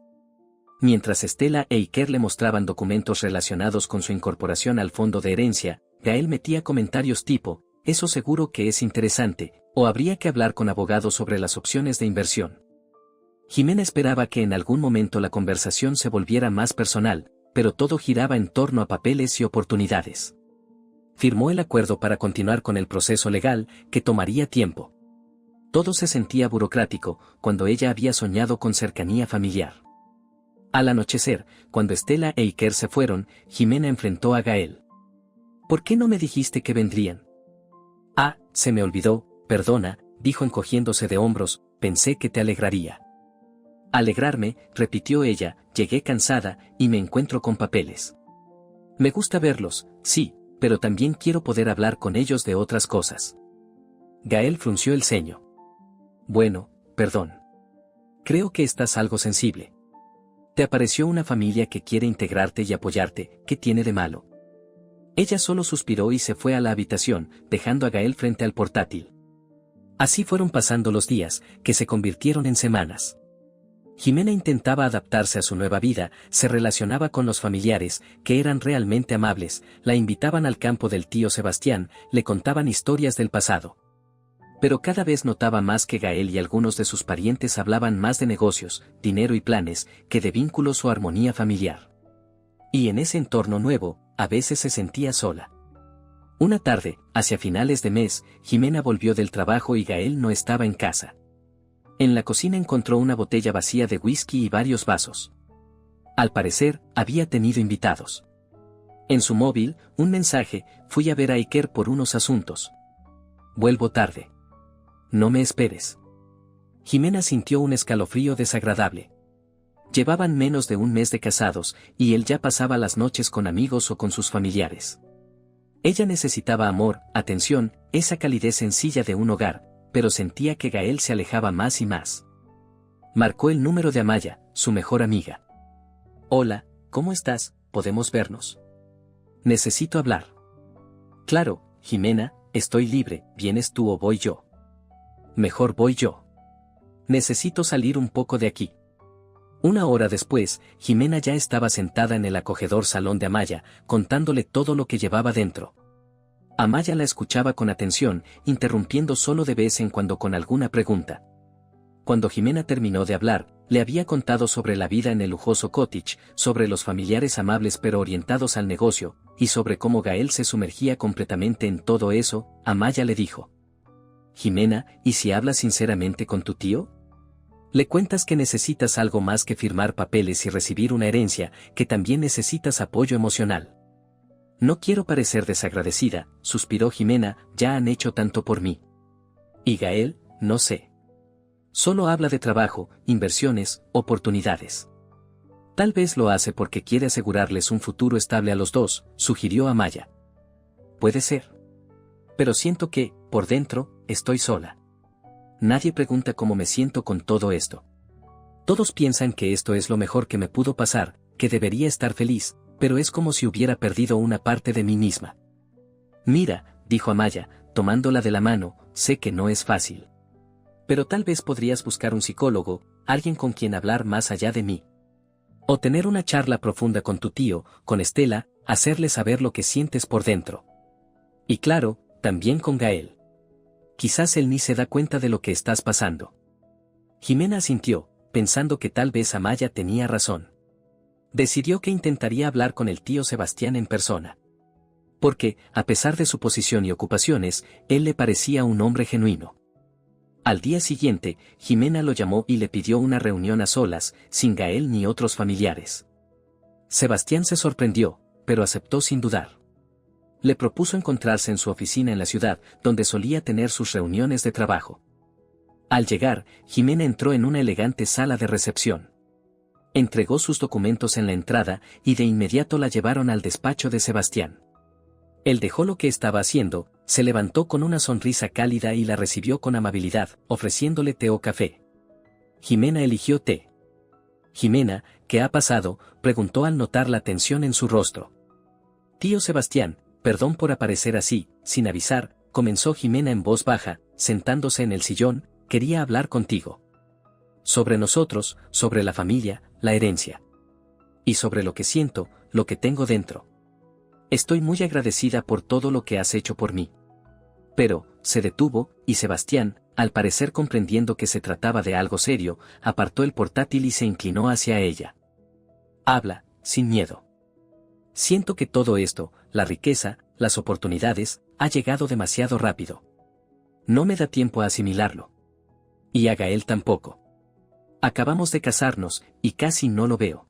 A: Mientras Estela e Iker le mostraban documentos relacionados con su incorporación al fondo de herencia, Gael metía comentarios tipo, eso seguro que es interesante, o habría que hablar con abogados sobre las opciones de inversión. Jimena esperaba que en algún momento la conversación se volviera más personal, pero todo giraba en torno a papeles y oportunidades. Firmó el acuerdo para continuar con el proceso legal, que tomaría tiempo. Todo se sentía burocrático, cuando ella había soñado con cercanía familiar. Al anochecer, cuando Estela e Iker se fueron, Jimena enfrentó a Gael. ¿Por qué no me dijiste que vendrían? Ah, se me olvidó, perdona, dijo encogiéndose de hombros, pensé que te alegraría. Alegrarme, repitió ella, llegué cansada, y me encuentro con papeles. Me gusta verlos, sí, pero también quiero poder hablar con ellos de otras cosas. Gael frunció el ceño. Bueno, perdón. Creo que estás algo sensible. Te apareció una familia que quiere integrarte y apoyarte, ¿qué tiene de malo? Ella solo suspiró y se fue a la habitación, dejando a Gael frente al portátil. Así fueron pasando los días, que se convirtieron en semanas. Jimena intentaba adaptarse a su nueva vida, se relacionaba con los familiares, que eran realmente amables, la invitaban al campo del tío Sebastián, le contaban historias del pasado. Pero cada vez notaba más que Gael y algunos de sus parientes hablaban más de negocios, dinero y planes, que de vínculos o armonía familiar. Y en ese entorno nuevo, a veces se sentía sola. Una tarde, hacia finales de mes, Jimena volvió del trabajo y Gael no estaba en casa. En la cocina encontró una botella vacía de whisky y varios vasos. Al parecer, había tenido invitados. En su móvil, un mensaje, fui a ver a Iker por unos asuntos. Vuelvo tarde. No me esperes. Jimena sintió un escalofrío desagradable. Llevaban menos de un mes de casados, y él ya pasaba las noches con amigos o con sus familiares. Ella necesitaba amor, atención, esa calidez sencilla de un hogar, pero sentía que Gael se alejaba más y más. Marcó el número de Amaya, su mejor amiga. Hola, ¿cómo estás? ¿Podemos vernos? Necesito hablar. Claro, Jimena, estoy libre, ¿vienes tú o voy yo? Mejor voy yo. Necesito salir un poco de aquí. Una hora después, Jimena ya estaba sentada en el acogedor salón de Amaya, contándole todo lo que llevaba dentro. Amaya la escuchaba con atención, interrumpiendo solo de vez en cuando con alguna pregunta. Cuando Jimena terminó de hablar, le había contado sobre la vida en el lujoso cottage, sobre los familiares amables pero orientados al negocio, y sobre cómo Gael se sumergía completamente en todo eso, Amaya le dijo: Jimena, ¿y si hablas sinceramente con tu tío? Le cuentas que necesitas algo más que firmar papeles y recibir una herencia, que también necesitas apoyo emocional. No quiero parecer desagradecida, suspiró Jimena, ya han hecho tanto por mí. Y Gael, no sé. Solo habla de trabajo, inversiones, oportunidades. Tal vez lo hace porque quiere asegurarles un futuro estable a los dos, sugirió Amaya. Puede ser. Pero siento que, por dentro, estoy sola. Nadie pregunta cómo me siento con todo esto. Todos piensan que esto es lo mejor que me pudo pasar, que debería estar feliz, pero es como si hubiera perdido una parte de mí misma. Mira, dijo Amaya, tomándola de la mano, sé que no es fácil. Pero tal vez podrías buscar un psicólogo, alguien con quien hablar más allá de mí. O tener una charla profunda con tu tío, con Estela, hacerle saber lo que sientes por dentro. Y claro, también con Gael. Quizás él ni se da cuenta de lo que estás pasando. Jimena asintió, pensando que tal vez Amaya tenía razón. Decidió que intentaría hablar con el tío Sebastián en persona. Porque, a pesar de su posición y ocupaciones, él le parecía un hombre genuino. Al día siguiente, Jimena lo llamó y le pidió una reunión a solas, sin Gael ni otros familiares. Sebastián se sorprendió, pero aceptó sin dudar. Le propuso encontrarse en su oficina en la ciudad, donde solía tener sus reuniones de trabajo. Al llegar, Jimena entró en una elegante sala de recepción. Entregó sus documentos en la entrada y de inmediato la llevaron al despacho de Sebastián. Él dejó lo que estaba haciendo, se levantó con una sonrisa cálida y la recibió con amabilidad, ofreciéndole té o café. Jimena eligió té. Jimena, ¿qué ha pasado?, preguntó al notar la tensión en su rostro. Tío Sebastián, perdón por aparecer así, sin avisar, comenzó Jimena en voz baja, sentándose en el sillón, quería hablar contigo. Sobre nosotros, sobre la familia, la herencia. Y sobre lo que siento, lo que tengo dentro. Estoy muy agradecida por todo lo que has hecho por mí. Pero, se detuvo, y Sebastián, al parecer comprendiendo que se trataba de algo serio, apartó el portátil y se inclinó hacia ella. Habla, sin miedo. Siento que todo esto, la riqueza, las oportunidades, ha llegado demasiado rápido. No me da tiempo a asimilarlo. Y a Gael tampoco. Acabamos de casarnos, y casi no lo veo.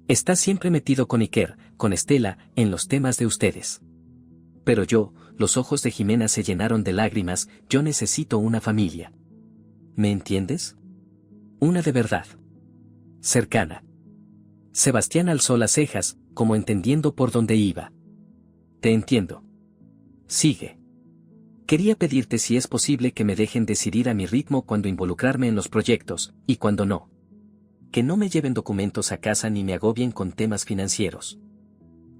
A: Está siempre metido con Iker, con Estela, en los temas de ustedes. Pero yo, los ojos de Jimena se llenaron de lágrimas, yo necesito una familia. ¿Me entiendes? Una de verdad. Cercana. Sebastián alzó las cejas, como entendiendo por dónde iba. Te entiendo. Sigue. Quería pedirte si es posible que me dejen decidir a mi ritmo cuando involucrarme en los proyectos, y cuando no. Que no me lleven documentos a casa ni me agobien con temas financieros.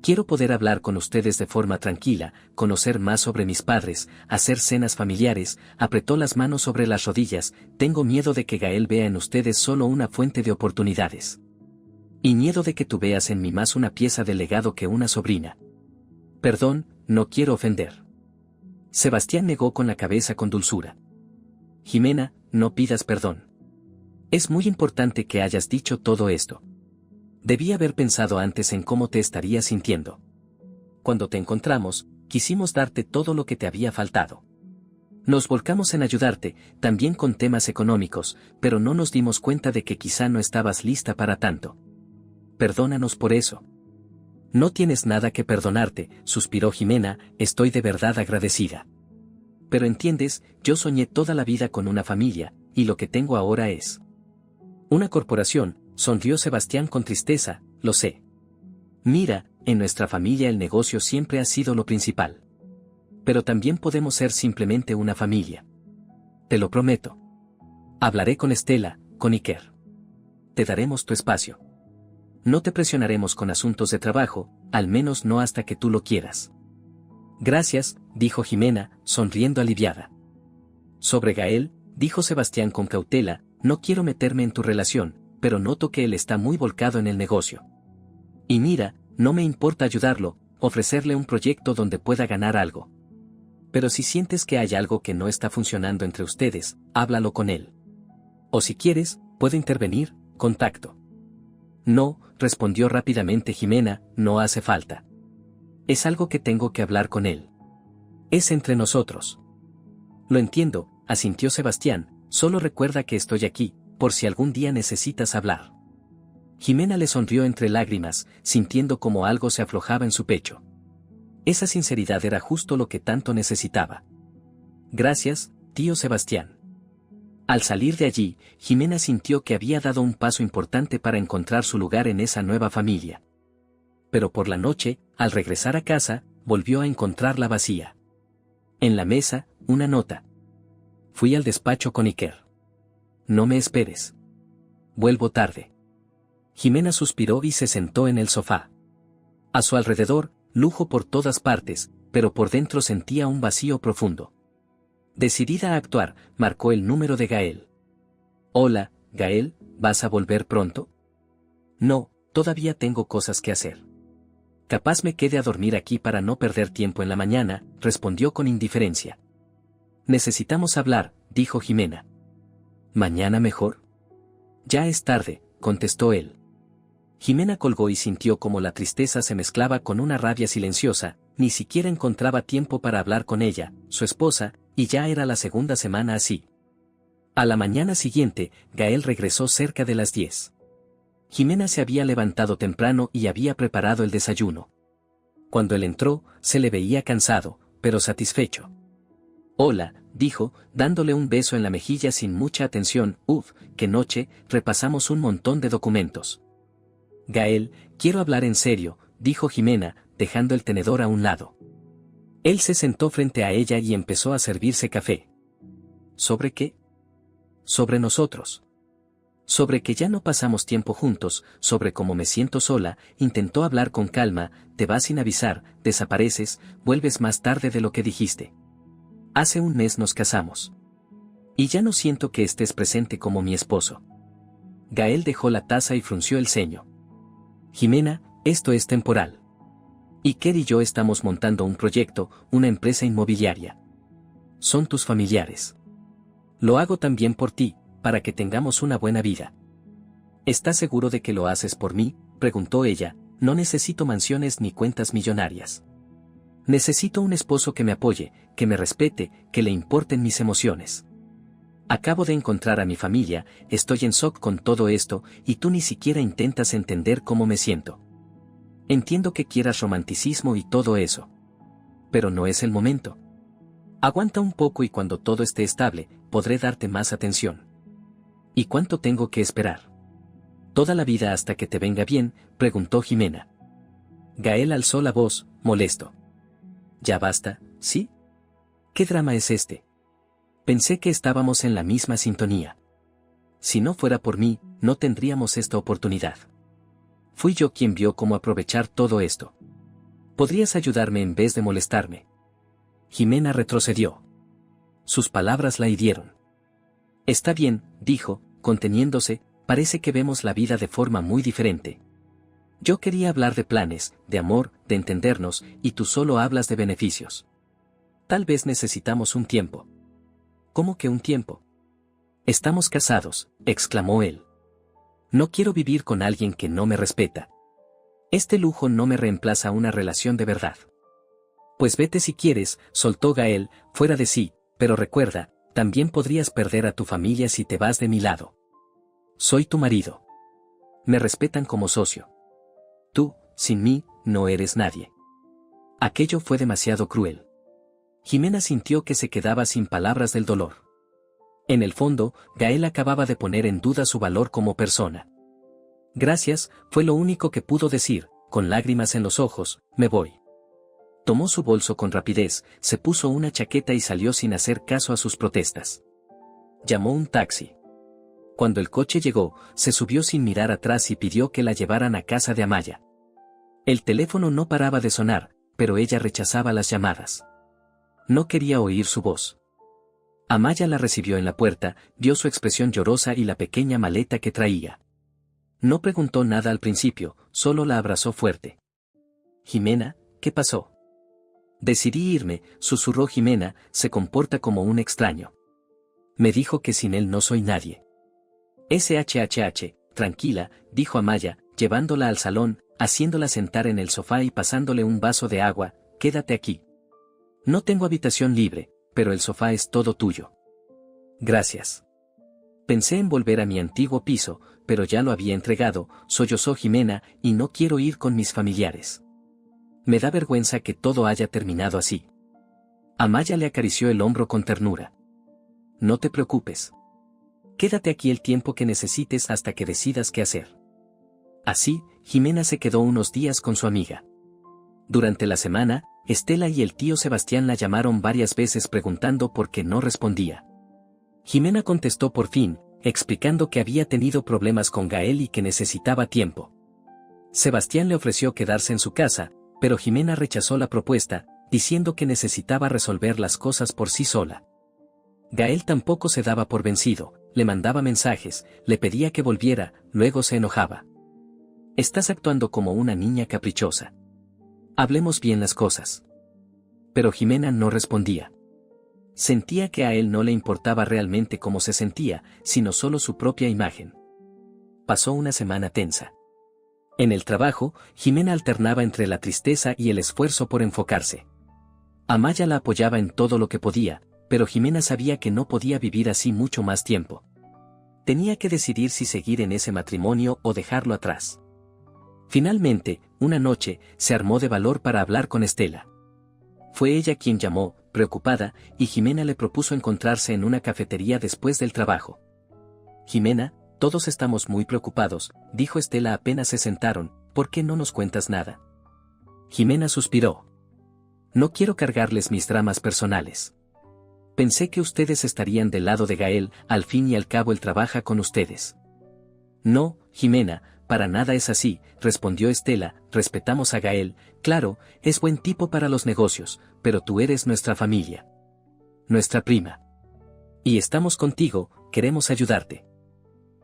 A: Quiero poder hablar con ustedes de forma tranquila, conocer más sobre mis padres, hacer cenas familiares. Apretó las manos sobre las rodillas, tengo miedo de que Gael vea en ustedes solo una fuente de oportunidades. Y miedo de que tú veas en mí más una pieza del legado que una sobrina. Perdón, no quiero ofender. Sebastián negó con la cabeza con dulzura. Jimena, no pidas perdón. Es muy importante que hayas dicho todo esto. Debí haber pensado antes en cómo te estarías sintiendo. Cuando te encontramos, quisimos darte todo lo que te había faltado. Nos volcamos en ayudarte, también con temas económicos, pero no nos dimos cuenta de que quizá no estabas lista para tanto. Perdónanos por eso. No tienes nada que perdonarte, suspiró Jimena, estoy de verdad agradecida. Pero entiendes, yo soñé toda la vida con una familia, y lo que tengo ahora es una corporación, sonrió Sebastián con tristeza, lo sé. Mira, en nuestra familia el negocio siempre ha sido lo principal. Pero también podemos ser simplemente una familia. Te lo prometo. Hablaré con Estela, con Iker. Te daremos tu espacio. No te presionaremos con asuntos de trabajo, al menos no hasta que tú lo quieras. Gracias, dijo Jimena, sonriendo aliviada. Sobre Gael, dijo Sebastián con cautela, no quiero meterme en tu relación, pero noto que él está muy volcado en el negocio. Y mira, no me importa ayudarlo, ofrecerle un proyecto donde pueda ganar algo. Pero si sientes que hay algo que no está funcionando entre ustedes, háblalo con él. O si quieres, puedo intervenir, contacto. No, respondió rápidamente Jimena, no hace falta. Es algo que tengo que hablar con él. Es entre nosotros. Lo entiendo, asintió Sebastián, solo recuerda que estoy aquí, por si algún día necesitas hablar. Jimena le sonrió entre lágrimas, sintiendo como algo se aflojaba en su pecho. Esa sinceridad era justo lo que tanto necesitaba. Gracias, tío Sebastián. Al salir de allí, Jimena sintió que había dado un paso importante para encontrar su lugar en esa nueva familia. Pero por la noche, al regresar a casa, volvió a encontrarla vacía. En la mesa, una nota. Fui al despacho con Iker. No me esperes. Vuelvo tarde. Jimena suspiró y se sentó en el sofá. A su alrededor, lujo por todas partes, pero por dentro sentía un vacío profundo. Decidida a actuar, marcó el número de Gael. Hola, Gael, ¿vas a volver pronto? No, todavía tengo cosas que hacer. Capaz me quede a dormir aquí para no perder tiempo en la mañana, respondió con indiferencia. Necesitamos hablar, dijo Jimena. ¿Mañana mejor? Ya es tarde, contestó él. Jimena colgó y sintió como la tristeza se mezclaba con una rabia silenciosa, ni siquiera encontraba tiempo para hablar con ella, su esposa, y ya era la segunda semana así. A la mañana siguiente, Gael regresó cerca de las 10. Jimena se había levantado temprano y había preparado el desayuno. Cuando él entró, se le veía cansado, pero satisfecho. Hola, dijo, dándole un beso en la mejilla sin mucha atención. Qué noche, repasamos un montón de documentos. Gael, quiero hablar en serio, dijo Jimena, dejando el tenedor a un lado. Él se sentó frente a ella y empezó a servirse café. ¿Sobre qué? Sobre nosotros. Sobre que ya no pasamos tiempo juntos, sobre cómo me siento sola, intentó hablar con calma, te vas sin avisar, desapareces, vuelves más tarde de lo que dijiste. Hace un mes nos casamos. Y ya no siento que estés presente como mi esposo. Gael dejó la taza y frunció el ceño. Jimena, esto es temporal. Iker y yo estamos montando un proyecto, una empresa inmobiliaria. Son tus familiares. Lo hago también por ti, para que tengamos una buena vida. ¿Estás seguro de que lo haces por mí?, preguntó ella. No necesito mansiones ni cuentas millonarias. Necesito un esposo que me apoye, que me respete, que le importen mis emociones. Acabo de encontrar a mi familia, estoy en shock con todo esto, y tú ni siquiera intentas entender cómo me siento. Entiendo que quieras romanticismo y todo eso. Pero no es el momento. Aguanta un poco y cuando todo esté estable, podré darte más atención. ¿Y cuánto tengo que esperar? ¿Toda la vida hasta que te venga bien?, preguntó Jimena. Gael alzó la voz, molesto. Ya basta, ¿sí? ¿Qué drama es este? Pensé que estábamos en la misma sintonía. Si no fuera por mí, no tendríamos esta oportunidad. Fui yo quien vio cómo aprovechar todo esto. ¿Podrías ayudarme en vez de molestarme? Jimena retrocedió. Sus palabras la hirieron. Está bien, dijo, conteniéndose, parece que vemos la vida de forma muy diferente. Yo quería hablar de planes, de amor, de entendernos, y tú solo hablas de beneficios. Tal vez necesitamos un tiempo. ¿Cómo que un tiempo? Estamos casados, exclamó él. No quiero vivir con alguien que no me respeta. Este lujo no me reemplaza una relación de verdad. Pues vete si quieres, soltó Gael, fuera de sí, pero recuerda, también podrías perder a tu familia si te vas de mi lado. Soy tu marido. Me respetan como socio. Tú, sin mí, no eres nadie. Aquello fue demasiado cruel. Jimena sintió que se quedaba sin palabras del dolor. En el fondo, Gael acababa de poner en duda su valor como persona. Gracias, fue lo único que pudo decir, con lágrimas en los ojos, me voy. Tomó su bolso con rapidez, se puso una chaqueta y salió sin hacer caso a sus protestas. Llamó un taxi. Cuando el coche llegó, se subió sin mirar atrás y pidió que la llevaran a casa de Amaya. El teléfono no paraba de sonar, pero ella rechazaba las llamadas. No quería oír su voz. Amaya la recibió en la puerta, vio su expresión llorosa y la pequeña maleta que traía. No preguntó nada al principio, solo la abrazó fuerte. Jimena, ¿qué pasó? Decidí irme, susurró Jimena, se comporta como un extraño. Me dijo que sin él no soy nadie. SHHH, tranquila, dijo Amaya, llevándola al salón, haciéndola sentar en el sofá y pasándole un vaso de agua. Quédate aquí. No tengo habitación libre, pero el sofá es todo tuyo. Gracias. Pensé en volver a mi antiguo piso, pero ya lo había entregado, sollozó Jimena, y no quiero ir con mis familiares. Me da vergüenza que todo haya terminado así. Amaya le acarició el hombro con ternura. No te preocupes. Quédate aquí el tiempo que necesites hasta que decidas qué hacer. Así, Jimena se quedó unos días con su amiga. Durante la semana, Estela y el tío Sebastián la llamaron varias veces preguntando por qué no respondía. Jimena contestó por fin, explicando que había tenido problemas con Gael y que necesitaba tiempo. Sebastián le ofreció quedarse en su casa, pero Jimena rechazó la propuesta, diciendo que necesitaba resolver las cosas por sí sola. Gael tampoco se daba por vencido, le mandaba mensajes, le pedía que volviera, luego se enojaba. Estás actuando como una niña caprichosa. Hablemos bien las cosas. Pero Jimena no respondía. Sentía que a él no le importaba realmente cómo se sentía, sino solo su propia imagen. Pasó una semana tensa. En el trabajo, Jimena alternaba entre la tristeza y el esfuerzo por enfocarse. Amaya la apoyaba en todo lo que podía, pero Jimena sabía que no podía vivir así mucho más tiempo. Tenía que decidir si seguir en ese matrimonio o dejarlo atrás. Finalmente, una noche, se armó de valor para hablar con Estela. Fue ella quien llamó, preocupada, y Jimena le propuso encontrarse en una cafetería después del trabajo. Jimena, todos estamos muy preocupados, dijo Estela apenas se sentaron, ¿por qué no nos cuentas nada? Jimena suspiró. No quiero cargarles mis dramas personales. Pensé que ustedes estarían del lado de Gael, al fin y al cabo él trabaja con ustedes. No, Jimena, para nada es así, respondió Estela, respetamos a Gael, claro, es buen tipo para los negocios, pero tú eres nuestra familia. Nuestra prima. Y estamos contigo, queremos ayudarte.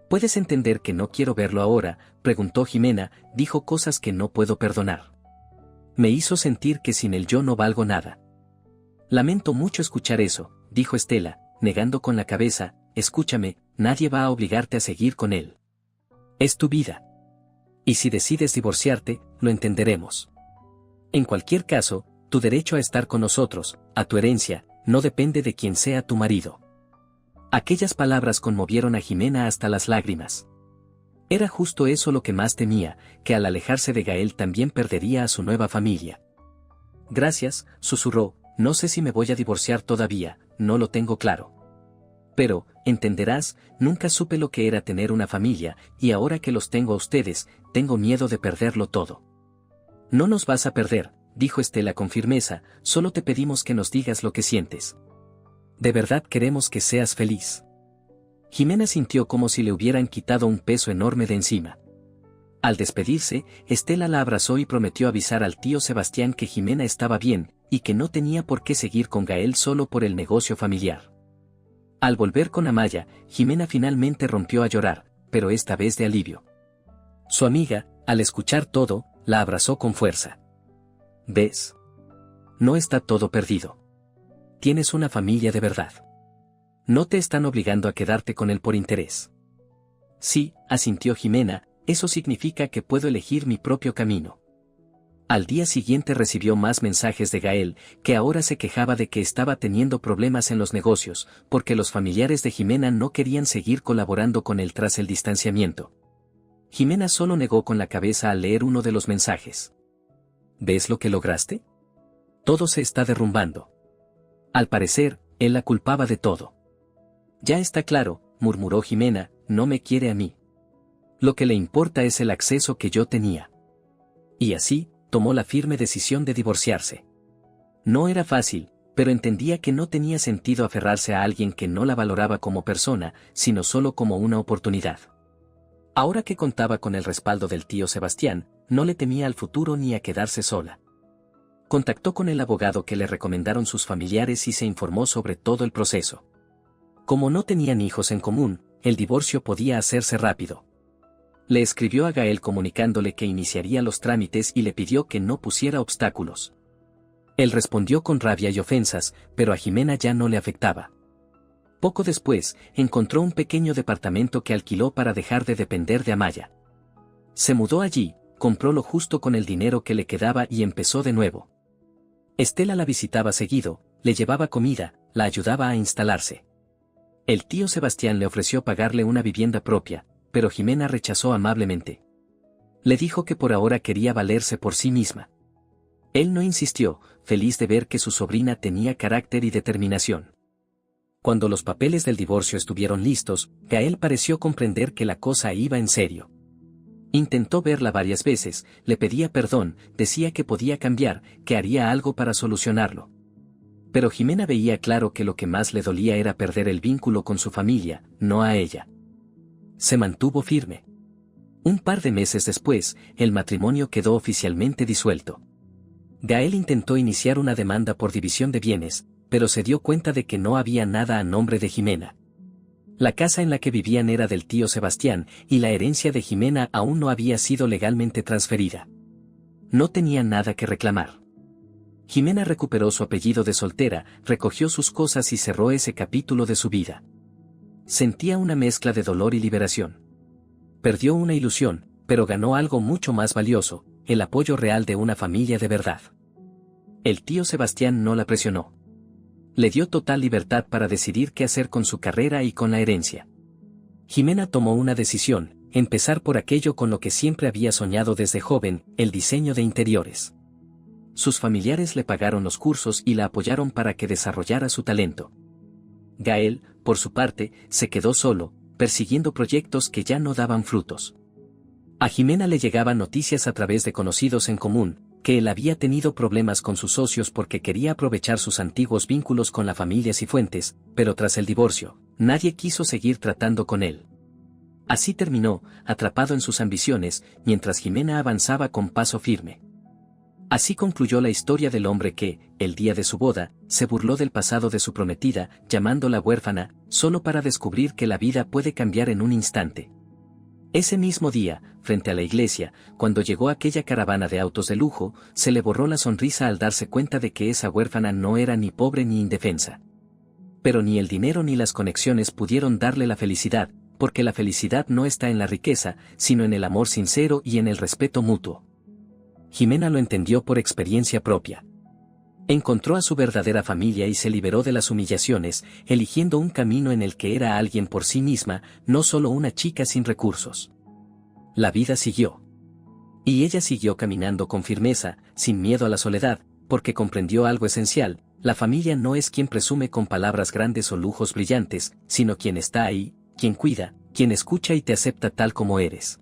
A: ¿Puedes entender que no quiero verlo ahora?, preguntó Jimena, dijo cosas que no puedo perdonar. Me hizo sentir que sin él yo no valgo nada. Lamento mucho escuchar eso, dijo Estela, negando con la cabeza, escúchame, nadie va a obligarte a seguir con él. Es tu vida. Y si decides divorciarte, lo entenderemos. En cualquier caso, tu derecho a estar con nosotros, a tu herencia, no depende de quién sea tu marido. Aquellas palabras conmovieron a Jimena hasta las lágrimas. Era justo eso lo que más temía, que al alejarse de Gael también perdería a su nueva familia. Gracias, susurró, no sé si me voy a divorciar todavía, no lo tengo claro. Pero, entenderás, nunca supe lo que era tener una familia, y ahora que los tengo a ustedes, tengo miedo de perderlo todo. No nos vas a perder, dijo Estela con firmeza, solo te pedimos que nos digas lo que sientes. De verdad queremos que seas feliz. Jimena sintió como si le hubieran quitado un peso enorme de encima. Al despedirse, Estela la abrazó y prometió avisar al tío Sebastián que Jimena estaba bien, y que no tenía por qué seguir con Gael solo por el negocio familiar. Al volver con Amaya, Jimena finalmente rompió a llorar, pero esta vez de alivio. Su amiga, al escuchar todo, la abrazó con fuerza. ¿Ves? No está todo perdido. Tienes una familia de verdad. No te están obligando a quedarte con él por interés. Sí, asintió Jimena, eso significa que puedo elegir mi propio camino. Al día siguiente recibió más mensajes de Gael, que ahora se quejaba de que estaba teniendo problemas en los negocios, porque los familiares de Jimena no querían seguir colaborando con él tras el distanciamiento. Jimena solo negó con la cabeza al leer uno de los mensajes. ¿Ves lo que lograste? Todo se está derrumbando. Al parecer, él la culpaba de todo. Ya está claro, murmuró Jimena, no me quiere a mí. Lo que le importa es el acceso que yo tenía. Y así, tomó la firme decisión de divorciarse. No era fácil, pero entendía que no tenía sentido aferrarse a alguien que no la valoraba como persona, sino solo como una oportunidad. Ahora que contaba con el respaldo del tío Sebastián, no le temía al futuro ni a quedarse sola. Contactó con el abogado que le recomendaron sus familiares y se informó sobre todo el proceso. Como no tenían hijos en común, el divorcio podía hacerse rápido. Le escribió a Gael comunicándole que iniciaría los trámites y le pidió que no pusiera obstáculos. Él respondió con rabia y ofensas, pero a Jimena ya no le afectaba. Poco después, encontró un pequeño departamento que alquiló para dejar de depender de Amaya. Se mudó allí, compró lo justo con el dinero que le quedaba y empezó de nuevo. Estela la visitaba seguido, le llevaba comida, la ayudaba a instalarse. El tío Sebastián le ofreció pagarle una vivienda propia, pero Jimena rechazó amablemente. Le dijo que por ahora quería valerse por sí misma. Él no insistió, feliz de ver que su sobrina tenía carácter y determinación. Cuando los papeles del divorcio estuvieron listos, Gael pareció comprender que la cosa iba en serio. Intentó verla varias veces, le pedía perdón, decía que podía cambiar, que haría algo para solucionarlo. Pero Jimena veía claro que lo que más le dolía era perder el vínculo con su familia, no a ella. Se mantuvo firme. Un par de meses después, el matrimonio quedó oficialmente disuelto. Gael intentó iniciar una demanda por división de bienes, pero se dio cuenta de que no había nada a nombre de Jimena. La casa en la que vivían era del tío Sebastián, y la herencia de Jimena aún no había sido legalmente transferida. No tenía nada que reclamar. Jimena recuperó su apellido de soltera, recogió sus cosas y cerró ese capítulo de su vida. Sentía una mezcla de dolor y liberación. Perdió una ilusión, pero ganó algo mucho más valioso, el apoyo real de una familia de verdad. El tío Sebastián no la presionó. Le dio total libertad para decidir qué hacer con su carrera y con la herencia. Jimena tomó una decisión, empezar por aquello con lo que siempre había soñado desde joven, el diseño de interiores. Sus familiares le pagaron los cursos y la apoyaron para que desarrollara su talento. Gael, por su parte, se quedó solo, persiguiendo proyectos que ya no daban frutos. A Jimena le llegaban noticias a través de conocidos en común, que él había tenido problemas con sus socios porque quería aprovechar sus antiguos vínculos con la familia Cifuentes, pero tras el divorcio, nadie quiso seguir tratando con él. Así terminó, atrapado en sus ambiciones, mientras Jimena avanzaba con paso firme. Así concluyó la historia del hombre que, el día de su boda, se burló del pasado de su prometida, llamándola huérfana, solo para descubrir que la vida puede cambiar en un instante. Ese mismo día, frente a la iglesia, cuando llegó aquella caravana de autos de lujo, se le borró la sonrisa al darse cuenta de que esa huérfana no era ni pobre ni indefensa. Pero ni el dinero ni las conexiones pudieron darle la felicidad, porque la felicidad no está en la riqueza, sino en el amor sincero y en el respeto mutuo. Jimena lo entendió por experiencia propia. Encontró a su verdadera familia y se liberó de las humillaciones, eligiendo un camino en el que era alguien por sí misma, no solo una chica sin recursos. La vida siguió. Y ella siguió caminando con firmeza, sin miedo a la soledad, porque comprendió algo esencial: la familia no es quien presume con palabras grandes o lujos brillantes, sino quien está ahí, quien cuida, quien escucha y te acepta tal como eres.